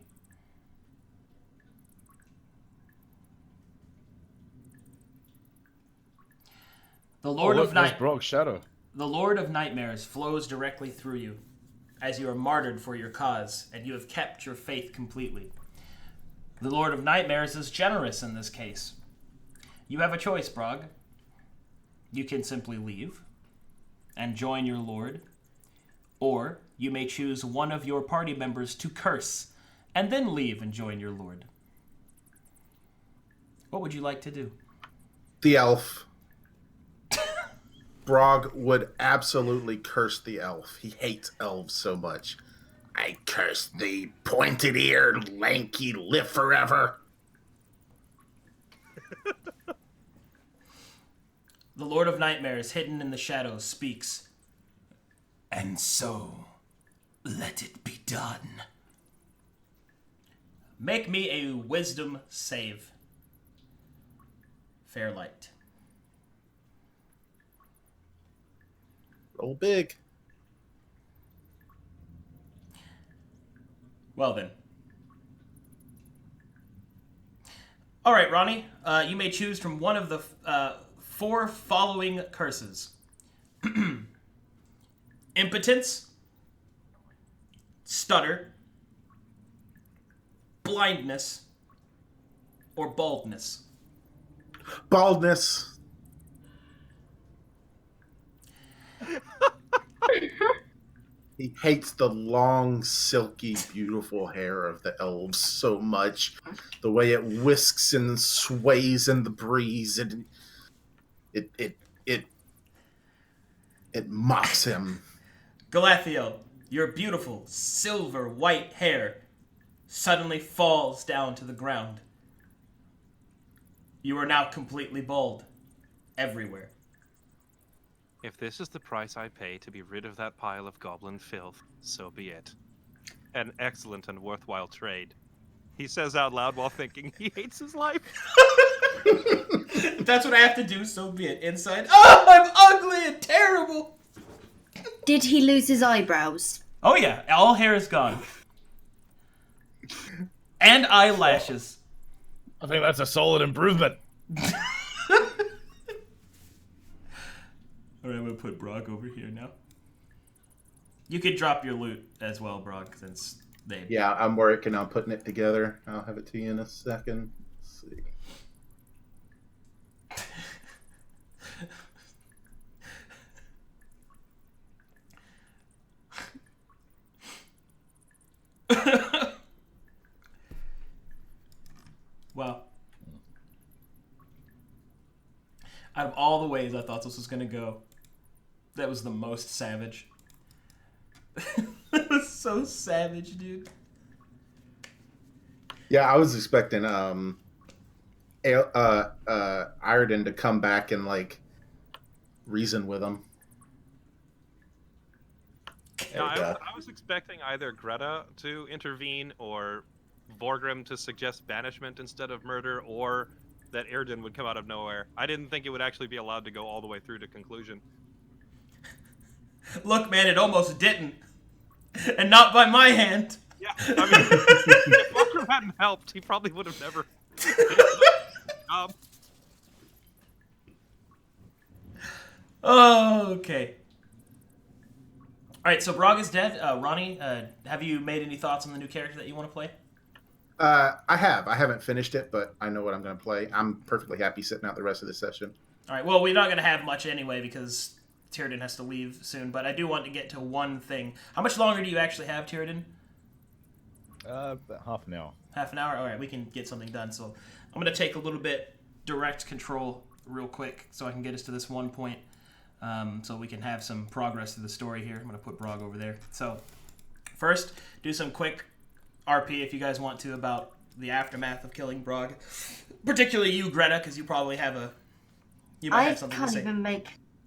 A: The Lord of Night.
E: Brog's shadow.
A: The Lord of Nightmares flows directly through you, as you are martyred for your cause, and you have kept your faith completely. The Lord of Nightmares is generous in this case. You have a choice, Brog. You can simply leave and join your lord, or you may choose one of your party members to curse and then leave and join your lord. What would you like to do?
B: The elf. Brog would absolutely curse the elf. He hates elves so much.
C: I curse thee, pointed-eared, lanky, live forever.
A: The Lord of Nightmares, hidden in the shadows, speaks. And so, let it be done. Make me a wisdom save. Fairlight.
B: Roll big.
A: Well then. All right, Ronnie. You may choose from one of the 4 following curses. Impotence, stutter, blindness, or baldness.
B: Baldness. He hates the long, silky, beautiful hair of the elves so much. The way it whisks and sways in the breeze, and it mocks him.
A: Galathiel, your beautiful silver white hair suddenly falls down to the ground. You are now completely bald. Everywhere.
D: If this is the price I pay to be rid of that pile of goblin filth, so be it. An excellent and worthwhile trade. He says out loud while thinking he hates his life.
A: If that's what I have to do, so be it. Inside, oh, I'm ugly and terrible.
F: Did he lose his eyebrows?
A: Oh yeah, all hair is gone. And eyelashes.
E: I think that's a solid improvement.
A: Alright, I'm gonna put Brog over here now. You could drop your loot as well, Brog, since they...
B: Yeah, I'm working on putting it together. I'll have it to you in a second. Let's see.
A: Wow. Out of all the ways I thought this was gonna go, that was the most savage. That was so savage, dude.
B: Yeah, I was expecting Iredon to come back and like reason with him.
D: No, I was expecting either Greta to intervene or Vorgrim to suggest banishment instead of murder, or that Erden would come out of nowhere. I didn't think it would actually be allowed to go all the way through to conclusion.
A: Look, man, it almost didn't. And not by my hand.
D: Yeah, I mean, if Vorgrim hadn't helped, he probably would have never...
A: Okay. Alright, so Brog is dead. Ronnie, have you made any thoughts on the new character that you want to play?
B: I have. I haven't finished it, but I know what I'm going to play. I'm perfectly happy sitting out the rest of the session.
A: Alright, well, we're not going to have much anyway because Tyrden has to leave soon, but I do want to get to one thing. How much longer do you actually have, Tyrden?
E: About half an hour.
A: Half an hour? Alright, we can get something done. So I'm going to take a little bit direct control real quick so I can get us to this one point. So we can have some progress through the story here. I'm going to put Brog over there. So first, do some quick RP if you guys want to about the aftermath of killing Brog. Particularly you, Greta, because you probably have a... You might have something to say.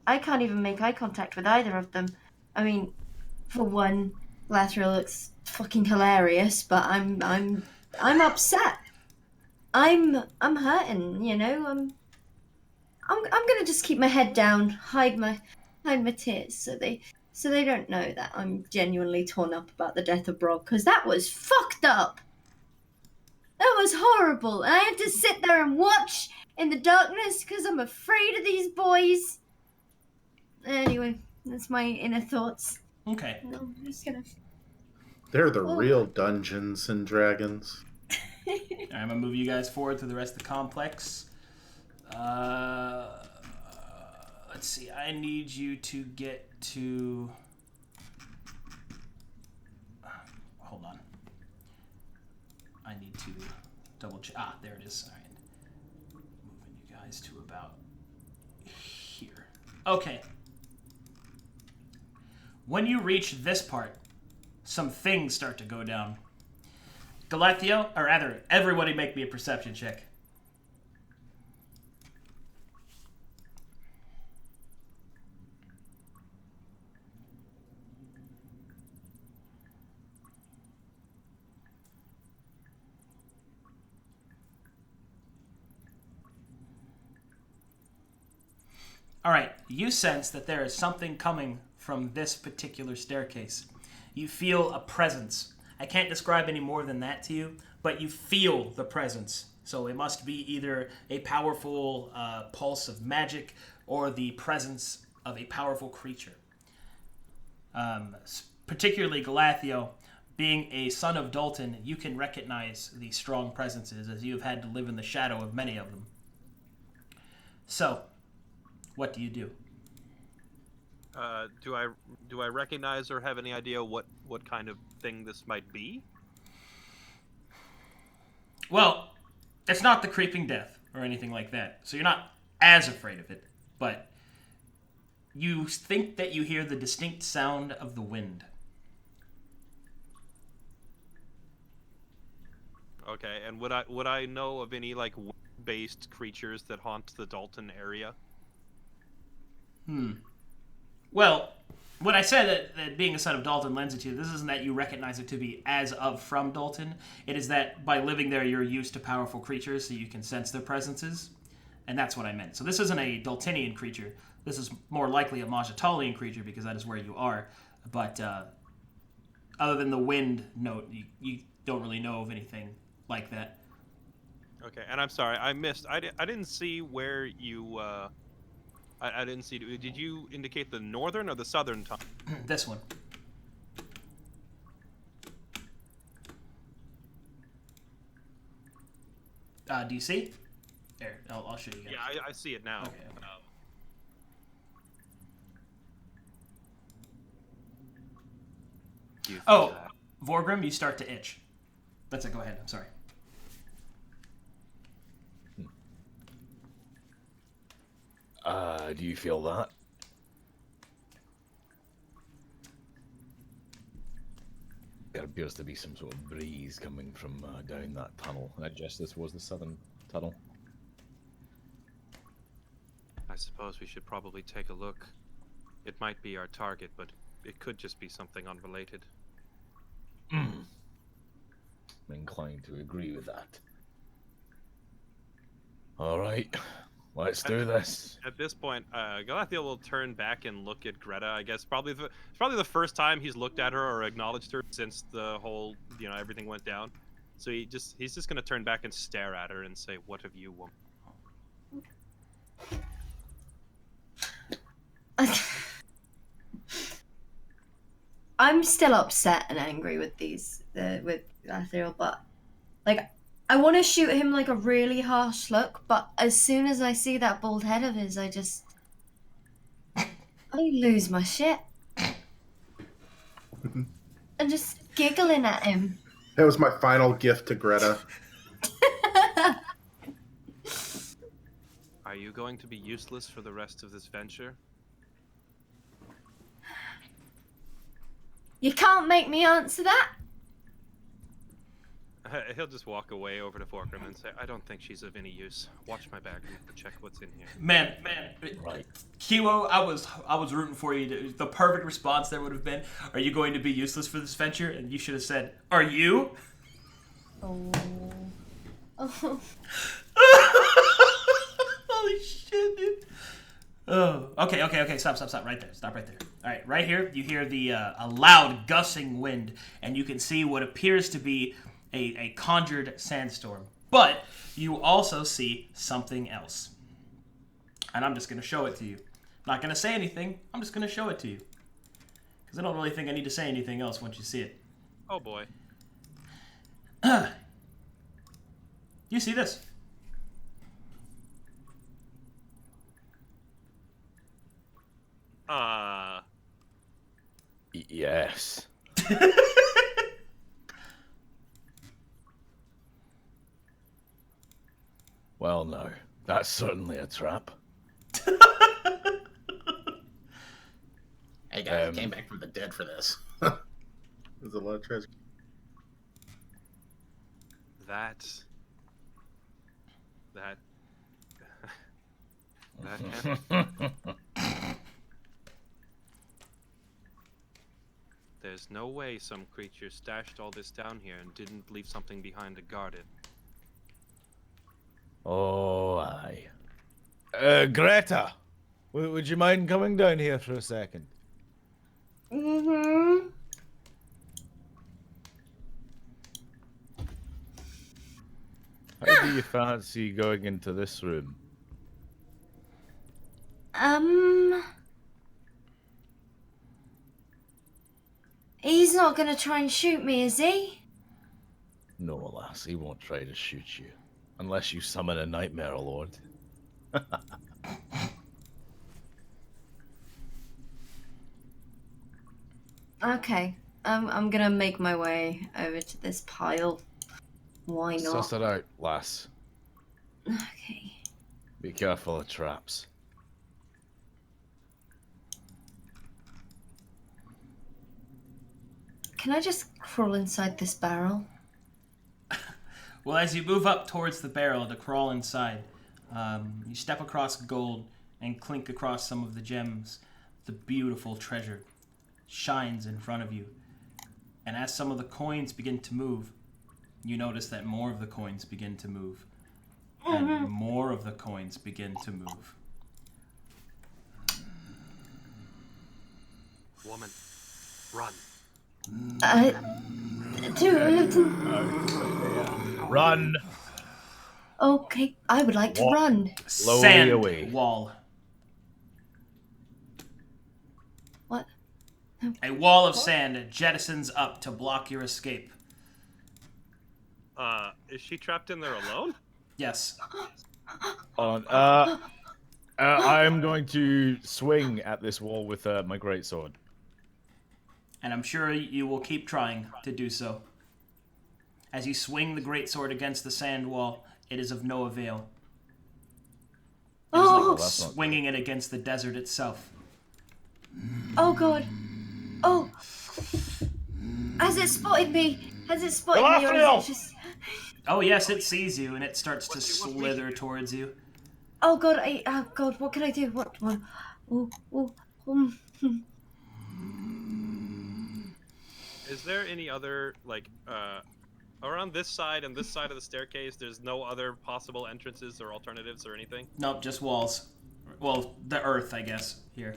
F: I can't even make eye contact with either of them. I mean, for one, Lathril looks fucking hilarious, but I'm upset. I'm hurting, you know. I'm gonna just keep my head down, hide my tears, so they don't know that I'm genuinely torn up about the death of Brog, because that was fucked up. That was horrible. And I had to sit there and watch in the darkness because I'm afraid of these boys. Anyway, that's my inner thoughts.
A: Okay.
F: No, I'm just gonna...
B: They're the real Dungeons and Dragons.
A: Alright, Alright, I'm gonna move you guys forward through the rest of the complex. Let's see, I need you to get to... Hold on. I need to double check. Ah, there it is. Alright. Moving you guys to about here. Okay. When you reach this part, some things start to go down. Galathio, or rather, everybody make me a perception check. All right, you sense that there is something coming from this particular staircase. You feel a presence. I can't describe any more than that to you, but you feel the presence. So it must be either a powerful pulse of magic or the presence of a powerful creature. Particularly Galathio, being a son of Dalton, you can recognize these strong presences as you have had to live in the shadow of many of them. So, what do you do?
D: Do I recognize or have any idea what kind of thing this might be?
A: Well, it's not the creeping death or anything like that, so you're not as afraid of it, but you think that you hear the distinct sound of the wind.
D: Okay, and would I know of any like wind-based creatures that haunt the Dalton area?
A: Well, when I said that being a son of Dalton lends it to you, this isn't that you recognize it to be as of from Dalton. It is that by living there, you're used to powerful creatures, so you can sense their presences. And that's what I meant. So this isn't a Daltonian creature. This is more likely a Majatalian creature, because that is where you are. But other than the wind note, you don't really know of anything like that.
D: Okay, and I'm sorry, I missed. I didn't see where you. I didn't see. Did you indicate the northern or the southern tunnel?
A: This one. Do you see? Here, I'll show you again.
D: Yeah, I see it now.
A: Okay. Oh, Vorgrim, you start to itch. That's it. Go ahead. I'm sorry.
E: Do you feel that? There appears to be some sort of breeze coming from down that tunnel. I guess this was the southern tunnel.
D: I suppose we should probably take a look. It might be our target, but it could just be something unrelated.
E: I'm inclined to agree with that. All right. Let's do this.
D: At this point, Galathiel will turn back and look at Greta. I guess probably the first time he's looked at her or acknowledged her since the whole, everything went down. So he's just gonna turn back and stare at her and say, "What have you want?"
F: I'm still upset and angry with with Galathiel, but I want to shoot him like a really harsh look, but as soon as I see that bald head of his, I lose my shit. I'm just giggling at him.
B: That was my final gift to Greta.
D: Are you going to be useless for the rest of this venture?
F: You can't make me answer that.
D: He'll just walk away over to Vorgrim and say, "I don't think she's of any use. Watch my back and check what's in here."
A: Man,
E: Right.
A: Kiwo, I was rooting for you. The perfect response there would have been, "Are you going to be useless for this venture?" And you should have said, "Are you?"
F: Oh. Oh.
A: Holy shit, dude. Oh, okay. Stop. Right there. Stop right there. All right, right here, you hear a loud gusting wind, and you can see what appears to be a conjured sandstorm. But you also see something else. And I'm just going to show it to you. I'm not going to say anything. I'm just going to show it to you. Because I don't really think I need to say anything else once you see it.
D: Oh boy.
A: You see this.
E: Yes. Well, no. That's certainly a trap.
C: Hey guys, I came back from the dead for this.
B: There's a lot of treasure.
D: That can't. There's no way some creature stashed all this down here and didn't leave something behind to guard it.
E: Oh, aye. Greta, would you mind coming down here for a second?
F: Mm-hmm.
E: How do you fancy going into this room?
F: He's not gonna try and shoot me, is he?
E: No, alas, he won't try to shoot you. Unless you summon a nightmare lord.
F: Okay. I'm gonna make my way over to this pile. Why not?
E: Suss it out, lass.
F: Okay.
E: Be careful of traps.
F: Can I just crawl inside this barrel?
A: Well, as you move up towards the barrel to crawl inside, you step across gold and clink across some of the gems. The beautiful treasure shines in front of you. And as some of the coins begin to move, you notice that more of the coins begin to move. And more of the coins begin to move.
D: Woman, run.
E: Run!
F: Okay, I would like to
E: Walk.
F: run.
E: Slowly
A: Sand
E: away.
A: wall.
F: What?
A: A wall of sand jettisons up to block your escape.
D: Is she trapped in there alone?
A: Yes.
E: Hold on. I'm going to swing at this wall with my greatsword.
A: And I'm sure you will keep trying to do so. As you swing the greatsword against the sand wall, it is of no avail. It is
F: Oh,
A: like
E: that's not
A: swinging it against the desert itself.
F: oh god. Oh. Has it spotted me? Has it spotted me or
E: Galadriel!
F: is it just...
A: Oh yes, it sees you and it starts to slither towards you.
F: Oh god, oh god, what can I do? What?
D: Is there any other, like, around this side and this side of the staircase, there's no other possible entrances or alternatives or anything?
A: Nope, just walls. Well, the earth, I guess, here.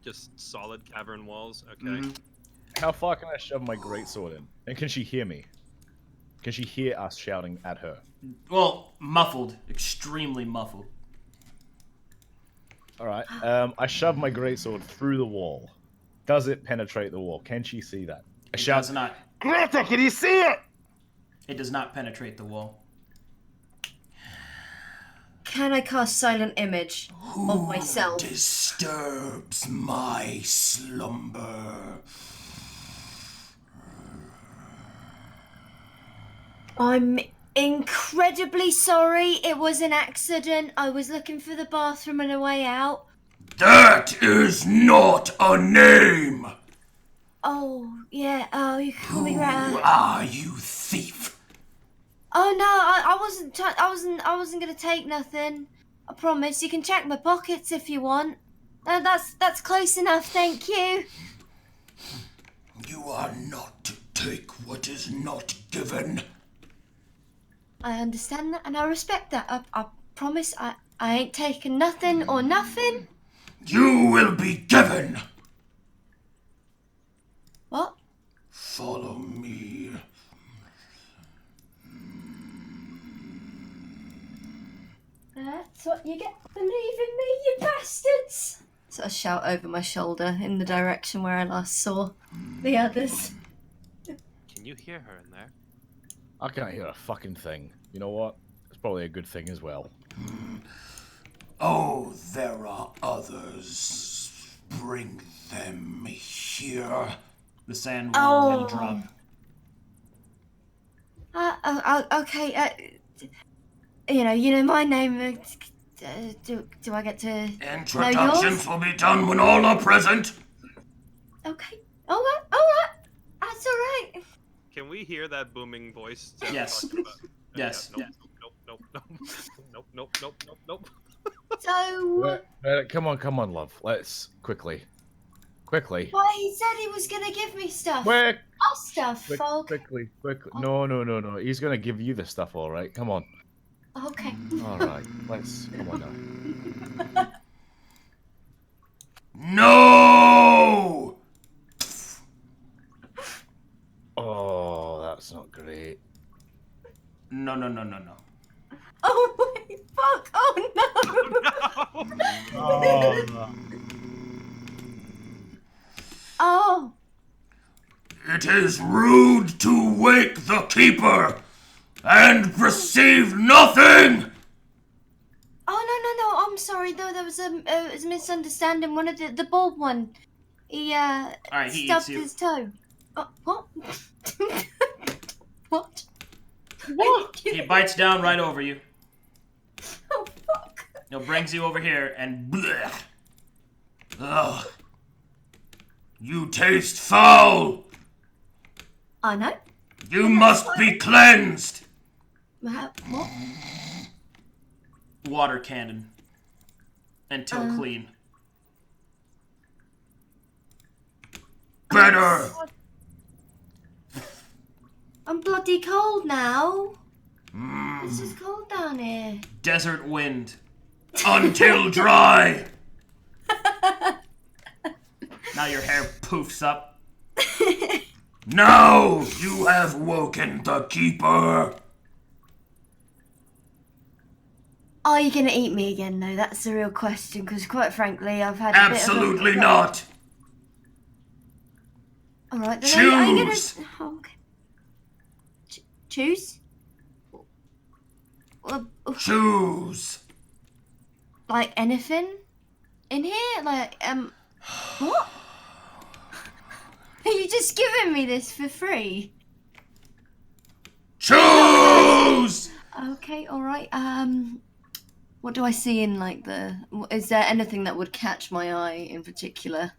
D: Just solid cavern walls? Okay.
A: Mm-hmm.
E: How far can I shove my greatsword in? And can she hear me? Can she hear us shouting at her?
A: Well, muffled. Extremely muffled.
E: Alright, I shove my greatsword through the wall. Does it penetrate the wall? Can she see that? I
A: It
E: shout,
A: does not.
E: Greta, can you see it?
A: It does not penetrate the wall.
F: Can I cast Silent Image of myself?
C: Disturbs my slumber.
F: I'm incredibly sorry. It was an accident. I was looking for the bathroom on a way out.
C: That is not a name.
F: Oh, yeah. Oh, you can call me Greta.
C: Who are you, thief?
F: Oh no, I wasn't gonna take nothing. I promise. You can check my pockets if you want. That's close enough. Thank you.
C: You are not to take what is not given.
F: I understand that and I respect that. I promise. I ain't taking nothing or nothing.
C: You will be given.
F: What?
C: Follow me.
F: That's what you get for leaving me, you bastards! So I shout over my shoulder in the direction where I last saw the others.
D: Can you hear her in there?
E: I can't hear a fucking thing. You know what? It's probably a good thing as well.
C: Oh, there are others. Bring them here.
A: The sand will drop.
F: Okay. You know my name. Do I get to
C: Introductions will be done when all are present.
F: Okay. All right. That's all right.
D: Can we hear that booming voice?
A: Yes. Yes.
D: Nope.
F: So,
E: Come on, love. Let's quickly.
F: well, he said he was gonna give me stuff.
E: Quick.
F: Our stuff, Fog.
E: Quickly. No. He's gonna give you the stuff, all right. Come on.
F: Okay.
E: All right. Let's. Come on now.
C: No!
E: Oh, that's not great.
A: No.
F: Oh my fuck! Oh no!
E: Oh.
F: Oh.
C: It is rude to wake the keeper and perceive nothing!
F: Oh no! I'm sorry though. There was a misunderstanding. One of the bald one. He
A: Alright, he
F: stubbed
A: eats you.
F: his toe. What? What?
A: He bites down right over you.
F: Oh fuck!
A: He brings you over here and bleh.
C: Ugh. You taste foul!
F: I know.
C: You must be cleansed!
F: What?
A: Water cannon until clean.
C: Better!
F: I'm bloody cold now. It's just cold down here.
A: Desert wind.
C: Until dry!
A: Now your hair poofs up.
C: Now you have woken the keeper!
F: Are you gonna eat me again, though? That's the real question, because quite frankly, I've had
C: Absolutely not!
F: Alright, then are you gonna...
C: Choose!
F: Oh, okay. Choose?
C: Choose!
F: Like anything? In here? Like, what? Are you just giving me this for free?
C: Choose!
F: Okay, alright, what do I see in, like, is there anything that would catch my eye in particular?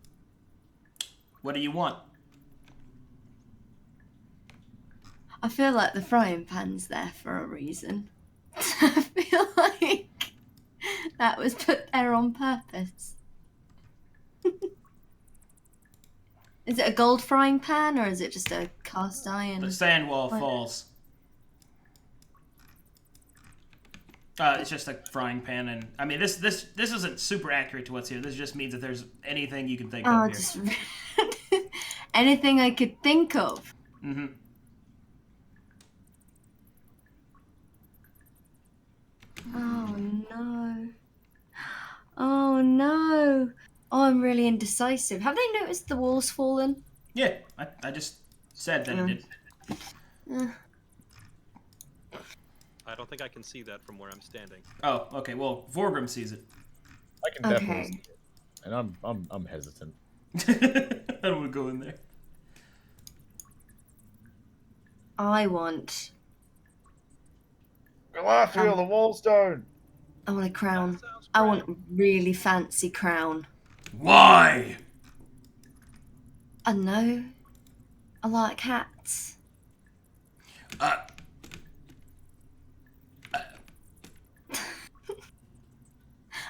A: What do you want?
F: I feel like the frying pan's there for a reason. I feel like that was put there on purpose. Is it a gold frying pan or is it just a cast iron?
A: The sand wall falls. It's just a frying pan, and I mean this isn't super accurate to what's here. This just means that there's anything you can think of here.
F: Just anything I could think of.
A: Mm-hmm.
F: Oh no! Oh no! Oh, I'm really indecisive. Have they noticed the walls fallen?
A: Yeah, I just said that it did.
D: I don't think I can see that from where I'm standing.
A: Oh, okay. Well, Vorgrim sees it.
E: I can definitely see it. And I'm hesitant.
A: I don't want to go in there.
F: I want
E: Galathiel, the wall's down.
F: a crown. I want a really fancy crown.
C: Why?
F: I know. I like hats.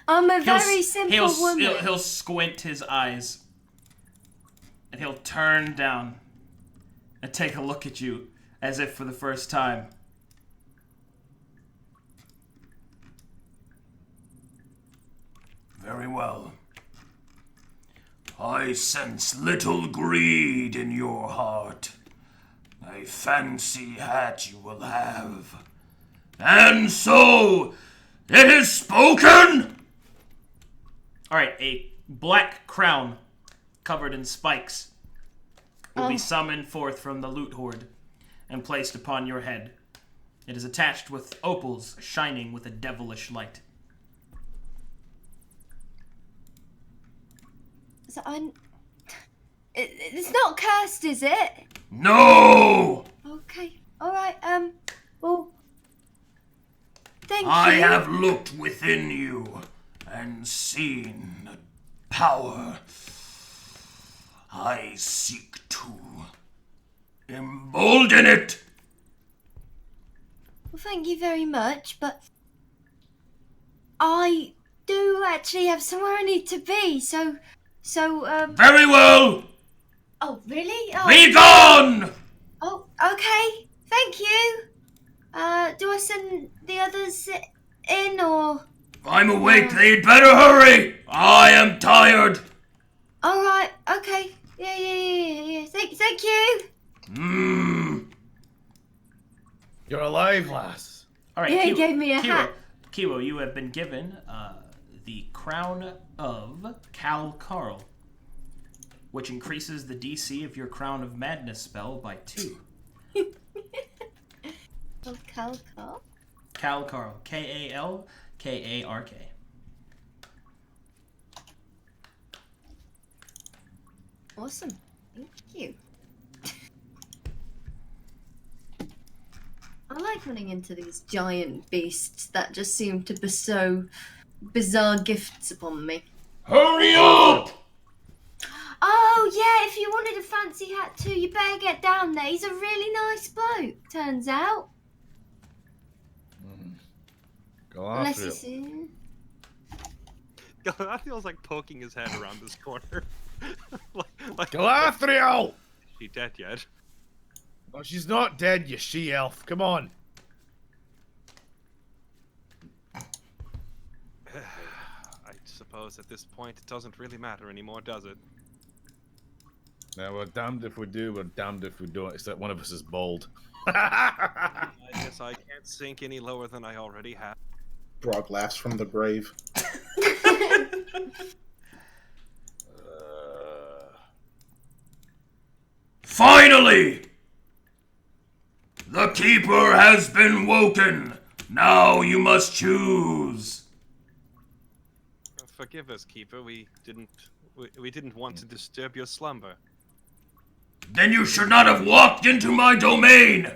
F: I'm a very simple woman.
A: He'll squint his eyes. And he'll turn down and take a look at you as if for the first time.
C: Very well. I sense little greed in your heart. A fancy hat you will have. And so, it is spoken!
A: Alright, a black crown covered in spikes will be summoned forth from the loot hoard and placed upon your head. It is attached with opals shining with a devilish light.
F: So it's not cursed, is it?
C: No!
F: Okay. All right. Well, thank
C: I
F: you.
C: have looked within you and seen power. I seek to embolden it.
F: Well, thank you very much, but I do actually have somewhere I need to be. So.
C: Very well.
F: Oh, really? Oh.
C: Be gone!
F: Oh, okay. Thank you. Do I send the others in or?
C: I'm awake. They'd better hurry. I am tired.
F: All right. Okay. Yeah. Thank you.
E: You're alive, lass.
A: All right,
F: Yeah, he gave me a hat.
A: Kiwo, you have been given the Crown of Cal Carl, which increases the DC of your Crown of Madness spell by 2.
F: Oh, Cal.
A: Cal Carl. Kalkark.
F: Awesome. Thank you. I like running into these giant beasts that just seem to bestow bizarre gifts upon me.
C: Hurry up!
F: Oh, yeah, if you wanted a fancy hat too, you better get down there. He's a really nice bloke, turns out. Unless you
E: Galadriel.
F: see.
D: Galadriel's like poking his head around this corner. like,
E: Galadriel!
D: is she dead yet?
E: Oh, she's not dead, you she-elf. Come on.
D: I suppose at this point it doesn't really matter anymore, does it?
E: Now, we're damned if we do, we're damned if we don't, except one of us is bald.
D: I guess I can't sink any lower than I already have.
B: Brog laughs from the grave.
C: Finally! The Keeper has been woken. Now you must choose.
D: Forgive us, Keeper. We didn't want to disturb your slumber.
C: Then you should not have walked into my domain.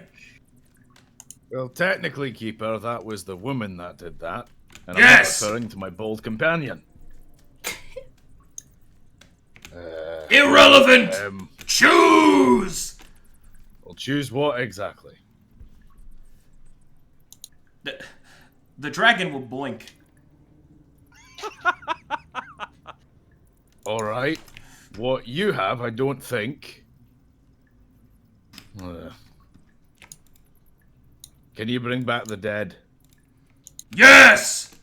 E: Well, technically, Keeper, that was the woman that did that. And
C: Yes!
E: I'm not referring to my bold companion.
C: Irrelevant. Choose.
E: Well, choose what exactly?
A: The dragon will blink.
E: Alright. What you have, I don't think. Can you bring back the dead?
C: Yes.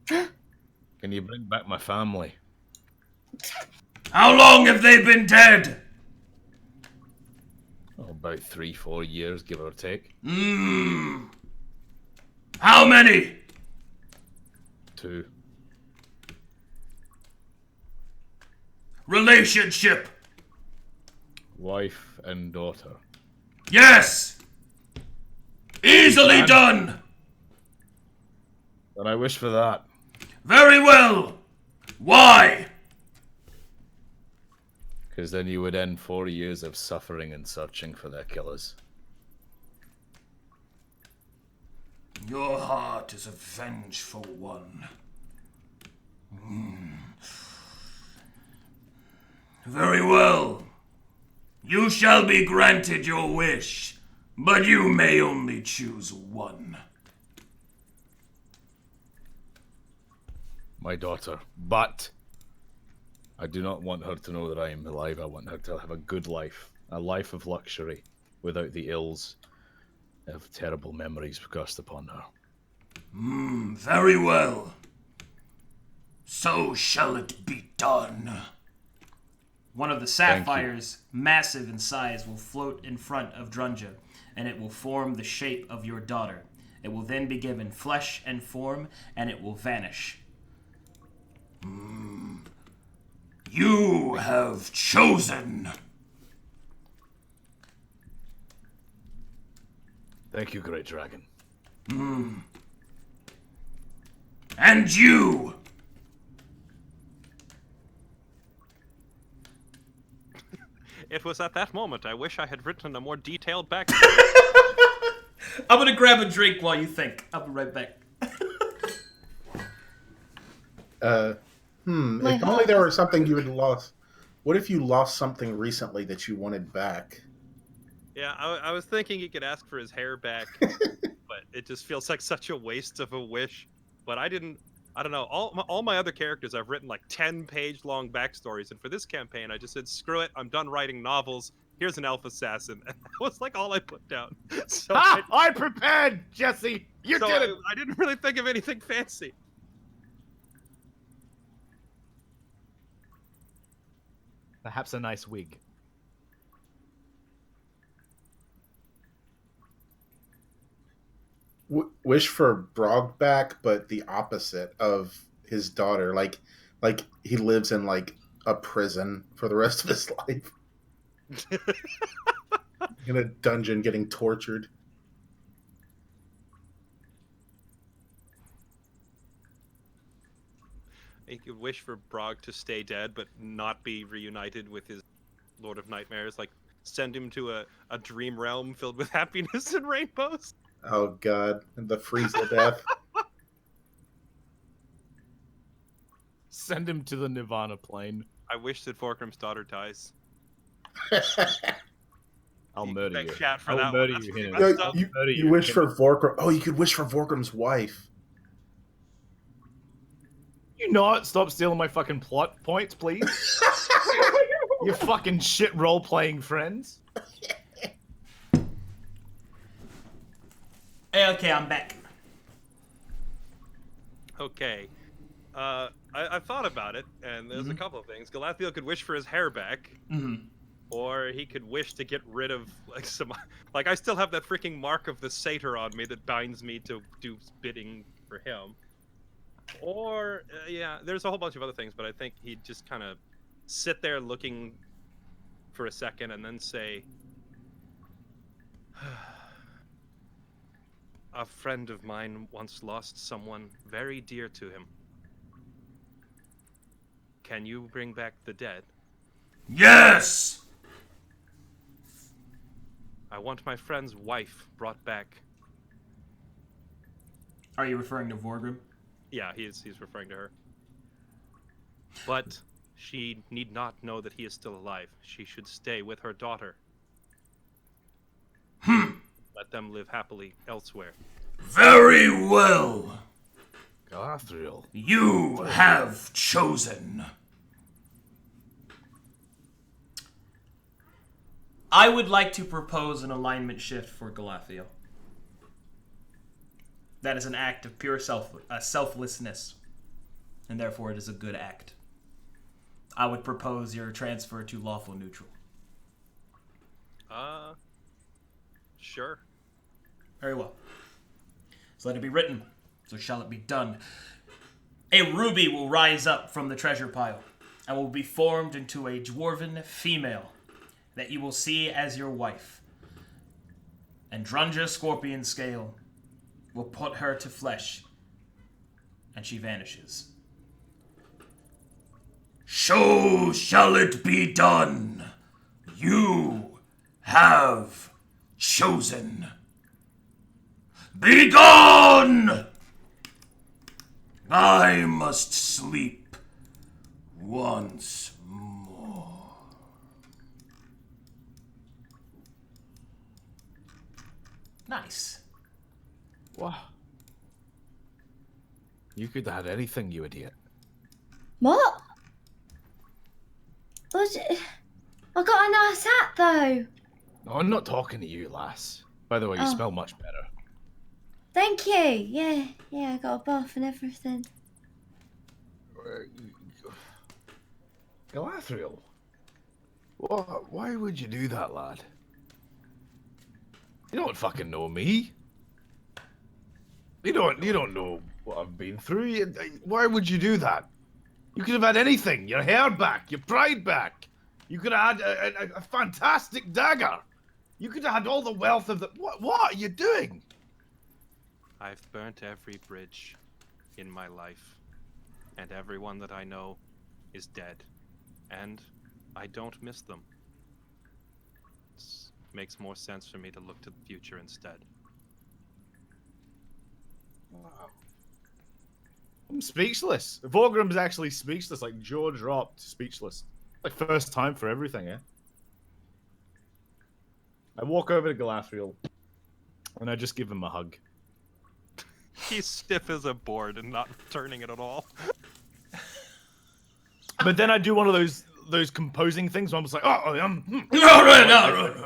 E: Can you bring back my family?
C: How long have they been dead?
E: Oh, about 3-4 years, give or take.
C: How many?
E: 2.
C: Relationship.
E: Wife and daughter.
C: Yes. Easily done.
E: And I wish for that.
C: Very well. Why?
E: Because then you would end 4 years of suffering and searching for their killers.
C: Your heart is a vengeful one. Very well. You shall be granted your wish, but you may only choose one.
E: My daughter. But I do not want her to know that I am alive. I want her to have a good life. A life of luxury without the ills of terrible memories cast upon her.
C: Very well. So shall it be done.
A: One of the sapphires, massive in size, will float in front of Drunja, and it will form the shape of your daughter. It will then be given flesh and form, and it will vanish.
C: You have chosen.
E: Thank you, great dragon.
C: And you!
D: It was at that moment I wish I had written a more detailed backstory.
A: I'm gonna grab a drink while you think. I'll be right back.
F: My
B: If only there was something you had lost. What if you lost something recently that you wanted back?
D: Yeah, I was thinking he could ask for his hair back, but it just feels like such a waste of a wish. But I don't know. All my other characters, I've written like 10-page long backstories, and for this campaign, I just said, screw it, I'm done writing novels. Here's an elf assassin. And that was like all I put down. So
E: I prepared, Jesse. You
D: so
E: did it.
D: I didn't really think of anything fancy.
E: Perhaps a nice wig.
B: Wish for Brog back, but the opposite of his daughter. Like he lives in like a prison for the rest of his life. In a dungeon getting tortured.
D: He could wish for Brog to stay dead, but not be reunited with his Lord of Nightmares. Like, send him to a dream realm filled with happiness and rainbows.
B: Oh god, the freeze of death.
E: Send him to the Nirvana plane.
D: I wish that Vorkrim's daughter dies.
E: I'll
D: You can
E: murder
D: thank
E: you.
D: chat for
E: I'll
D: that
E: murder
D: one.
E: you,
D: That's
E: Hina.
D: pretty
B: No,
D: messed up.
B: you wish for Vorkrim. Oh, you could wish for Vorkrim's wife.
E: You not stop stealing my fucking plot points, please. You fucking shit role-playing friends.
A: Hey, okay, I'm back.
D: Okay. I thought about it, and there's a couple of things. Galathiel could wish for his hair back, or he could wish to get rid of like some. Like I still have that freaking mark of the satyr on me that binds me to do bidding for him. Or yeah, there's a whole bunch of other things, but I think he'd just kind of sit there looking for a second and then say, "A friend of mine once lost someone very dear to him. Can you bring back the dead?
C: Yes!
D: I want my friend's wife brought back."
A: Are you referring to Vorgrim?
D: Yeah, he's referring to her. But she need not know that he is still alive. She should stay with her daughter. Let them live happily elsewhere.
C: Very well.
E: Galathiel.
C: You have chosen.
A: I would like to propose an alignment shift for Galathiel. That is an act of pure selflessness, and therefore it is a good act. I would propose your transfer to lawful neutral.
D: Sure.
A: Very well. So let it be written, so shall it be done. A ruby will rise up from the treasure pile, and will be formed into a dwarven female that you will see as your wife. And Drunja Scorpion Scale will put her to flesh, and she vanishes.
C: So shall it be done. You have chosen. Begone! I must sleep once more.
A: Nice.
E: Wow. You could add anything, you idiot.
F: What? I got a nice hat though.
E: No, I'm not talking to you, lass. By the way, you
F: Oh.
E: smell much better.
F: Thank you. Yeah, I got a buff and everything.
E: Galathiel. Why would you do that, lad? You don't fucking know me. You don't know what I've been through. Why would you do that? You could have had anything. Your hair back, your pride back. You could have had a fantastic dagger. You could have had all the wealth of the... What are you doing?
D: I've burnt every bridge in my life, and everyone that I know is dead, and I don't miss them. It makes more sense for me to look to the future instead.
E: Wow. I'm speechless. Vorgrim's actually speechless, like jaw dropped, speechless. Like first time for everything, eh? I walk over to Galathril, and I just give him a hug.
D: He's stiff as a board and not turning it at all.
E: But then I do one of those composing things where I'm just like,
C: No.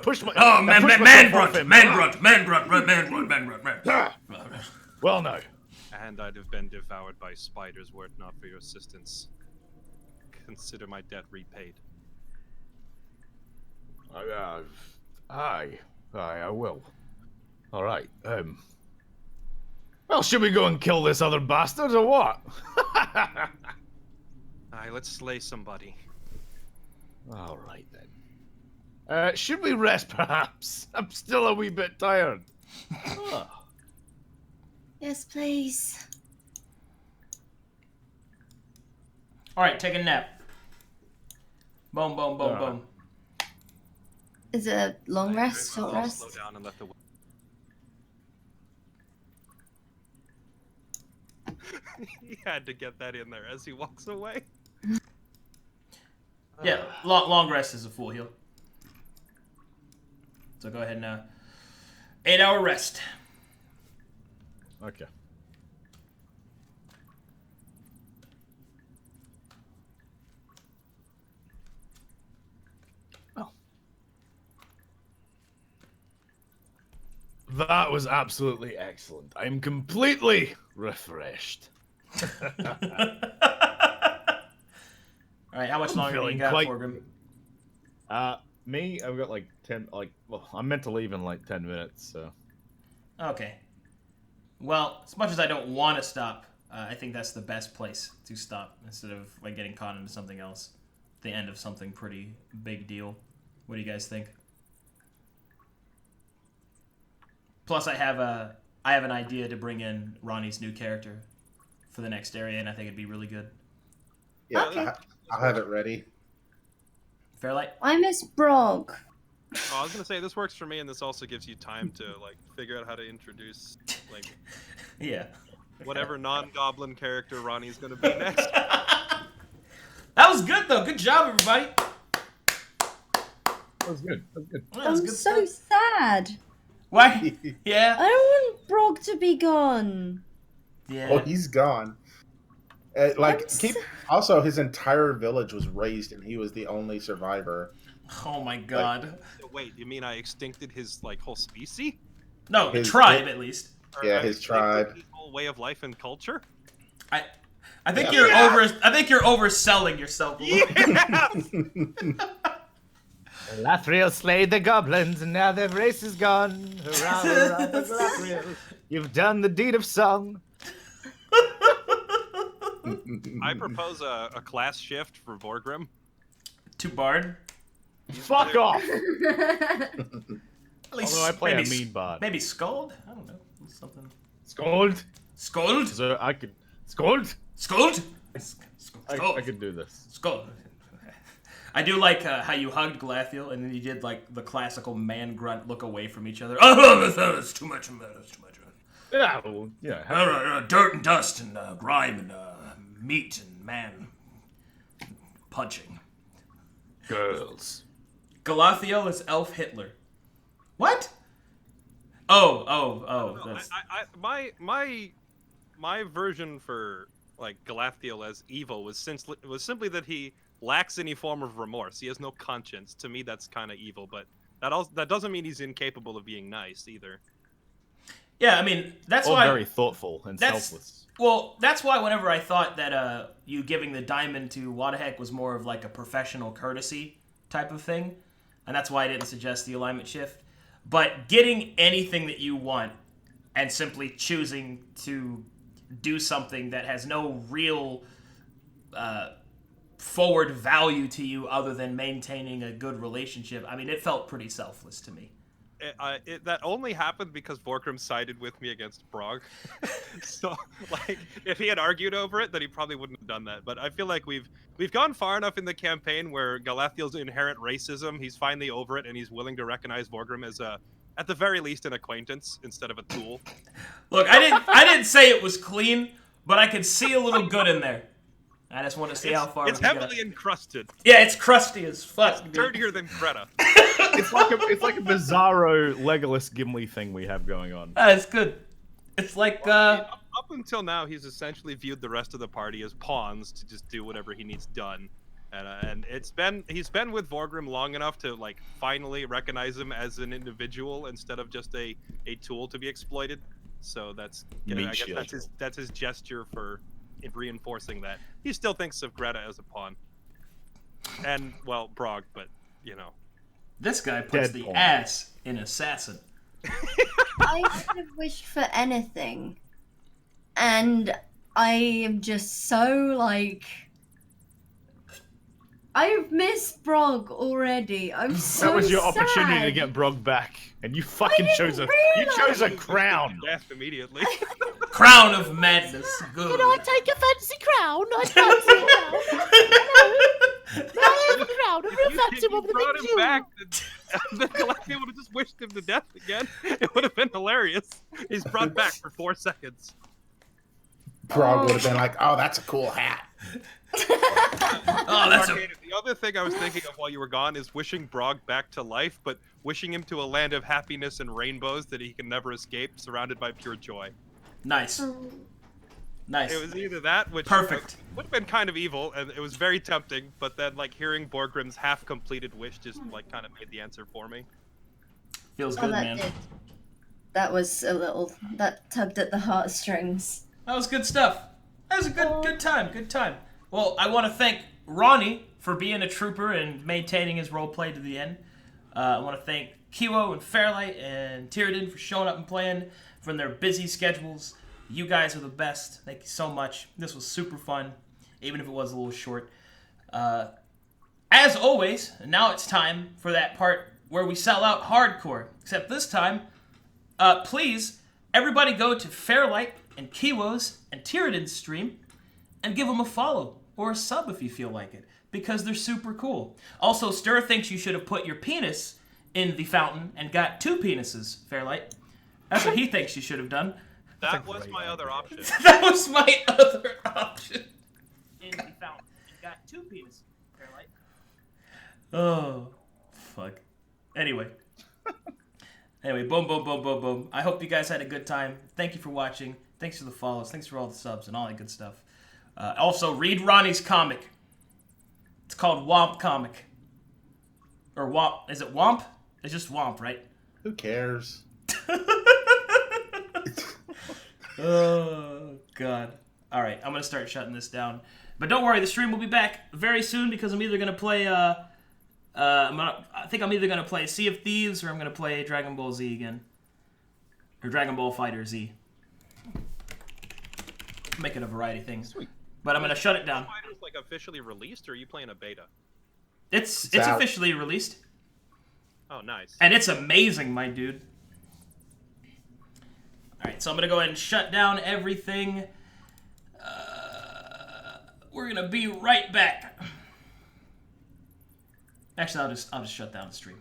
E: push my...
C: Oh,
E: I push
C: man
E: myself
C: grunt,
E: off him.
C: man grunt.
E: Well, no.
D: And I'd have been devoured by spiders were it not for your assistance. Consider my debt repaid.
E: I will. All right. Well, should we go and kill this other bastard or what?
D: Aye, let's slay somebody.
E: All right then. Should we rest, perhaps? I'm still a wee bit tired. Oh.
F: Yes, please.
A: All right, take a nap. Boom, boom, boom, boom.
F: Is it a long rest, short
D: I'll
F: rest?
D: slow down and let the... He had to get that in there as he walks away.
A: Yeah, long rest is a full heal. So go ahead and 8-hour rest.
E: Okay. Well. That was absolutely excellent. I'm completely refreshed.
A: All right, how much longer do you got, Forgrim?
E: Me, I've got like 10, I'm meant to leave in like 10 minutes, so.
A: Okay. Well, as much as I don't want to stop, I think that's the best place to stop instead of like getting caught into something else. The end of something pretty big deal. What do you guys think? Plus, I have an idea to bring in Ronnie's new character for the next area, and I think it'd be really good.
B: Yeah,
F: Okay.
B: I'll have it ready.
A: Fairlight?
F: I miss Brog.
D: Oh, I was gonna say this works for me, and this also gives you time to like figure out how to introduce like
A: Yeah.
D: whatever non-goblin character Ronnie's gonna be next.
A: That was good, though. Good job, everybody.
E: That was good. That was good.
A: Yeah, that was
F: I'm
A: good
F: so
A: stuff.
F: sad.
A: Why? Yeah.
F: I don't want Brog to be gone.
A: Yeah.
B: Oh, he's gone. Also, his entire village was razed, and he was the only survivor.
A: Oh my god.
D: Wait, you mean I extincted his like whole species?
A: No, the
B: His-
A: tribe at least.
D: Or
B: Yeah,
D: I
B: his
D: extincted
B: tribe.
D: his whole way of life and culture.
A: I think
B: Yeah.
A: you're overselling yourself.
D: Yeah.
E: Galathril slayed the goblins, and now their race is gone. Hurrah, hurrah, for Galathril. You've done the deed of song.
D: I propose a class shift for Vorgrim.
A: To Bard.
E: Fuck off!
A: At least
E: Although I play a
A: maybe,
E: mean bard.
A: Maybe Scold? I don't know. Something.
E: Scold!
A: Scold?
E: So I could... Scold?
A: Scold?
E: I could do this.
A: Scold. I do like how you hugged Galathiel and then you did like the classical man grunt look away from each other. Oh, that's too much. That's too much.
E: Yeah, well, yeah.
C: Dirt and dust and grime and meat and man punching.
E: Girls.
A: Galathiel is Elf Hitler. What? Oh.
D: No,
A: That's...
D: my version for like Galathiel as evil was simply that he lacks any form of remorse. He has no conscience. To me, that's kind of evil, but that doesn't mean he's incapable of being nice either.
A: Yeah, I mean, that's
E: All
A: why...
E: very thoughtful and selfless.
A: Well, that's why whenever I thought that you giving the diamond to Wadahek was more of like a professional courtesy type of thing, and that's why I didn't suggest the alignment shift. But getting anything that you want and simply choosing to do something that has no real forward value to you other than maintaining a good relationship, I mean, it felt pretty selfless to me.
D: that only happened because Vorgrim sided with me against Brog. So, like, if he had argued over it, then he probably wouldn't have done that. But I feel like we've gone far enough in the campaign where Galathiel's inherent racism, he's finally over it, and he's willing to recognize Vorgrim as at the very least, an acquaintance instead of a tool.
A: Look, I didn't say it was clean, but I could see a little good in there. I just want to see how far
D: it's
A: we can
D: heavily
A: go.
D: encrusted.
A: Yeah, it's crusty as fuck.
D: It's dirtier than Greta.
E: It's like a bizarro Legolas Gimli thing we have going on.
A: It's good. It's like
D: Up until now, he's essentially viewed the rest of the party as pawns to just do whatever he needs done, and he's been with Vorgrim long enough to like finally recognize him as an individual instead of just a tool to be exploited. So I guess that's his gesture for reinforcing that. He still thinks of Greta as a pawn, and well, Brog, but you know,
A: this guy puts the ass in assassin.
F: I could have wished for anything, and I am just so like. I've missed Brog already. I'm so
E: That was your
F: sad.
E: opportunity to get Brog back, and you fucking chose a crown.
D: Death immediately.
A: Crown of madness. Good.
G: Can I take a fancy crown? I fancy a crown. Can I have a crown? A real fancy one with a
D: brought
G: big
D: him
G: jewel.
D: back, then Goliath would have just wished him to death again. It would have been hilarious. He's brought back for 4 seconds.
B: Brog would have been like, "Oh, that's a cool hat."
A: Oh, that's
D: Arcadum, the other thing I was thinking of while you were gone is wishing Brog back to life, but wishing him to a land of happiness and rainbows that he can never escape, surrounded by pure joy.
A: nice. Nice.
D: It was either that, which
A: Perfect.
D: would have been kind of evil, and it was very tempting, but then like hearing Borgrim's half-completed wish just like kind of made the answer for me.
A: Feels
F: Oh,
A: good,
F: that
A: man.
F: did. That was a little. That tugged at the heartstrings.
A: That was good stuff. That was a good time. Good time. Well, I want to thank Ronnie for being a trooper and maintaining his roleplay to the end. I want to thank Kiwo and Fairlight and Tyrden for showing up and playing from their busy schedules. You guys are the best. Thank you so much. This was super fun, even if it was a little short. As always, now it's time for that part where we sell out hardcore. Except this time, please, everybody go to Fairlight and Kiwo's and Tyrden's stream and give them a follow or a sub if you feel like it, because they're super cool. Also, Stir thinks you should have put your penis in the fountain and got 2 penises, Fairlight. That's what he thinks you should have done.
D: That was my other option.
A: That was my other option. In the fountain. You got 2 penises, Fairlight. Oh, fuck. Anyway, boom, boom, boom, boom, boom. I hope you guys had a good time. Thank you for watching. Thanks for the follows. Thanks for all the subs and all that good stuff. Also, read Ronnie's comic. It's called Womp Comic. Or Womp. Is it Womp? It's just Womp, right?
B: Who cares?
A: Oh, God. All right, I'm going to start shutting this down. But don't worry, the stream will be back very soon because I'm either going to play... I think I'm either going to play Sea of Thieves or I'm going to play Dragon Ball Z again. Or Dragon Ball Fighter Z. Making a variety of things.
E: Sweet.
A: But I'm going to shut it down.
D: Fighter's like officially released, or are you playing a beta?
A: It's
B: out.
A: officially released.
D: Oh, nice.
A: And it's amazing, my dude. Alright, so I'm going to go ahead and shut down everything. We're going to be right back. Actually, I'll just shut down the stream.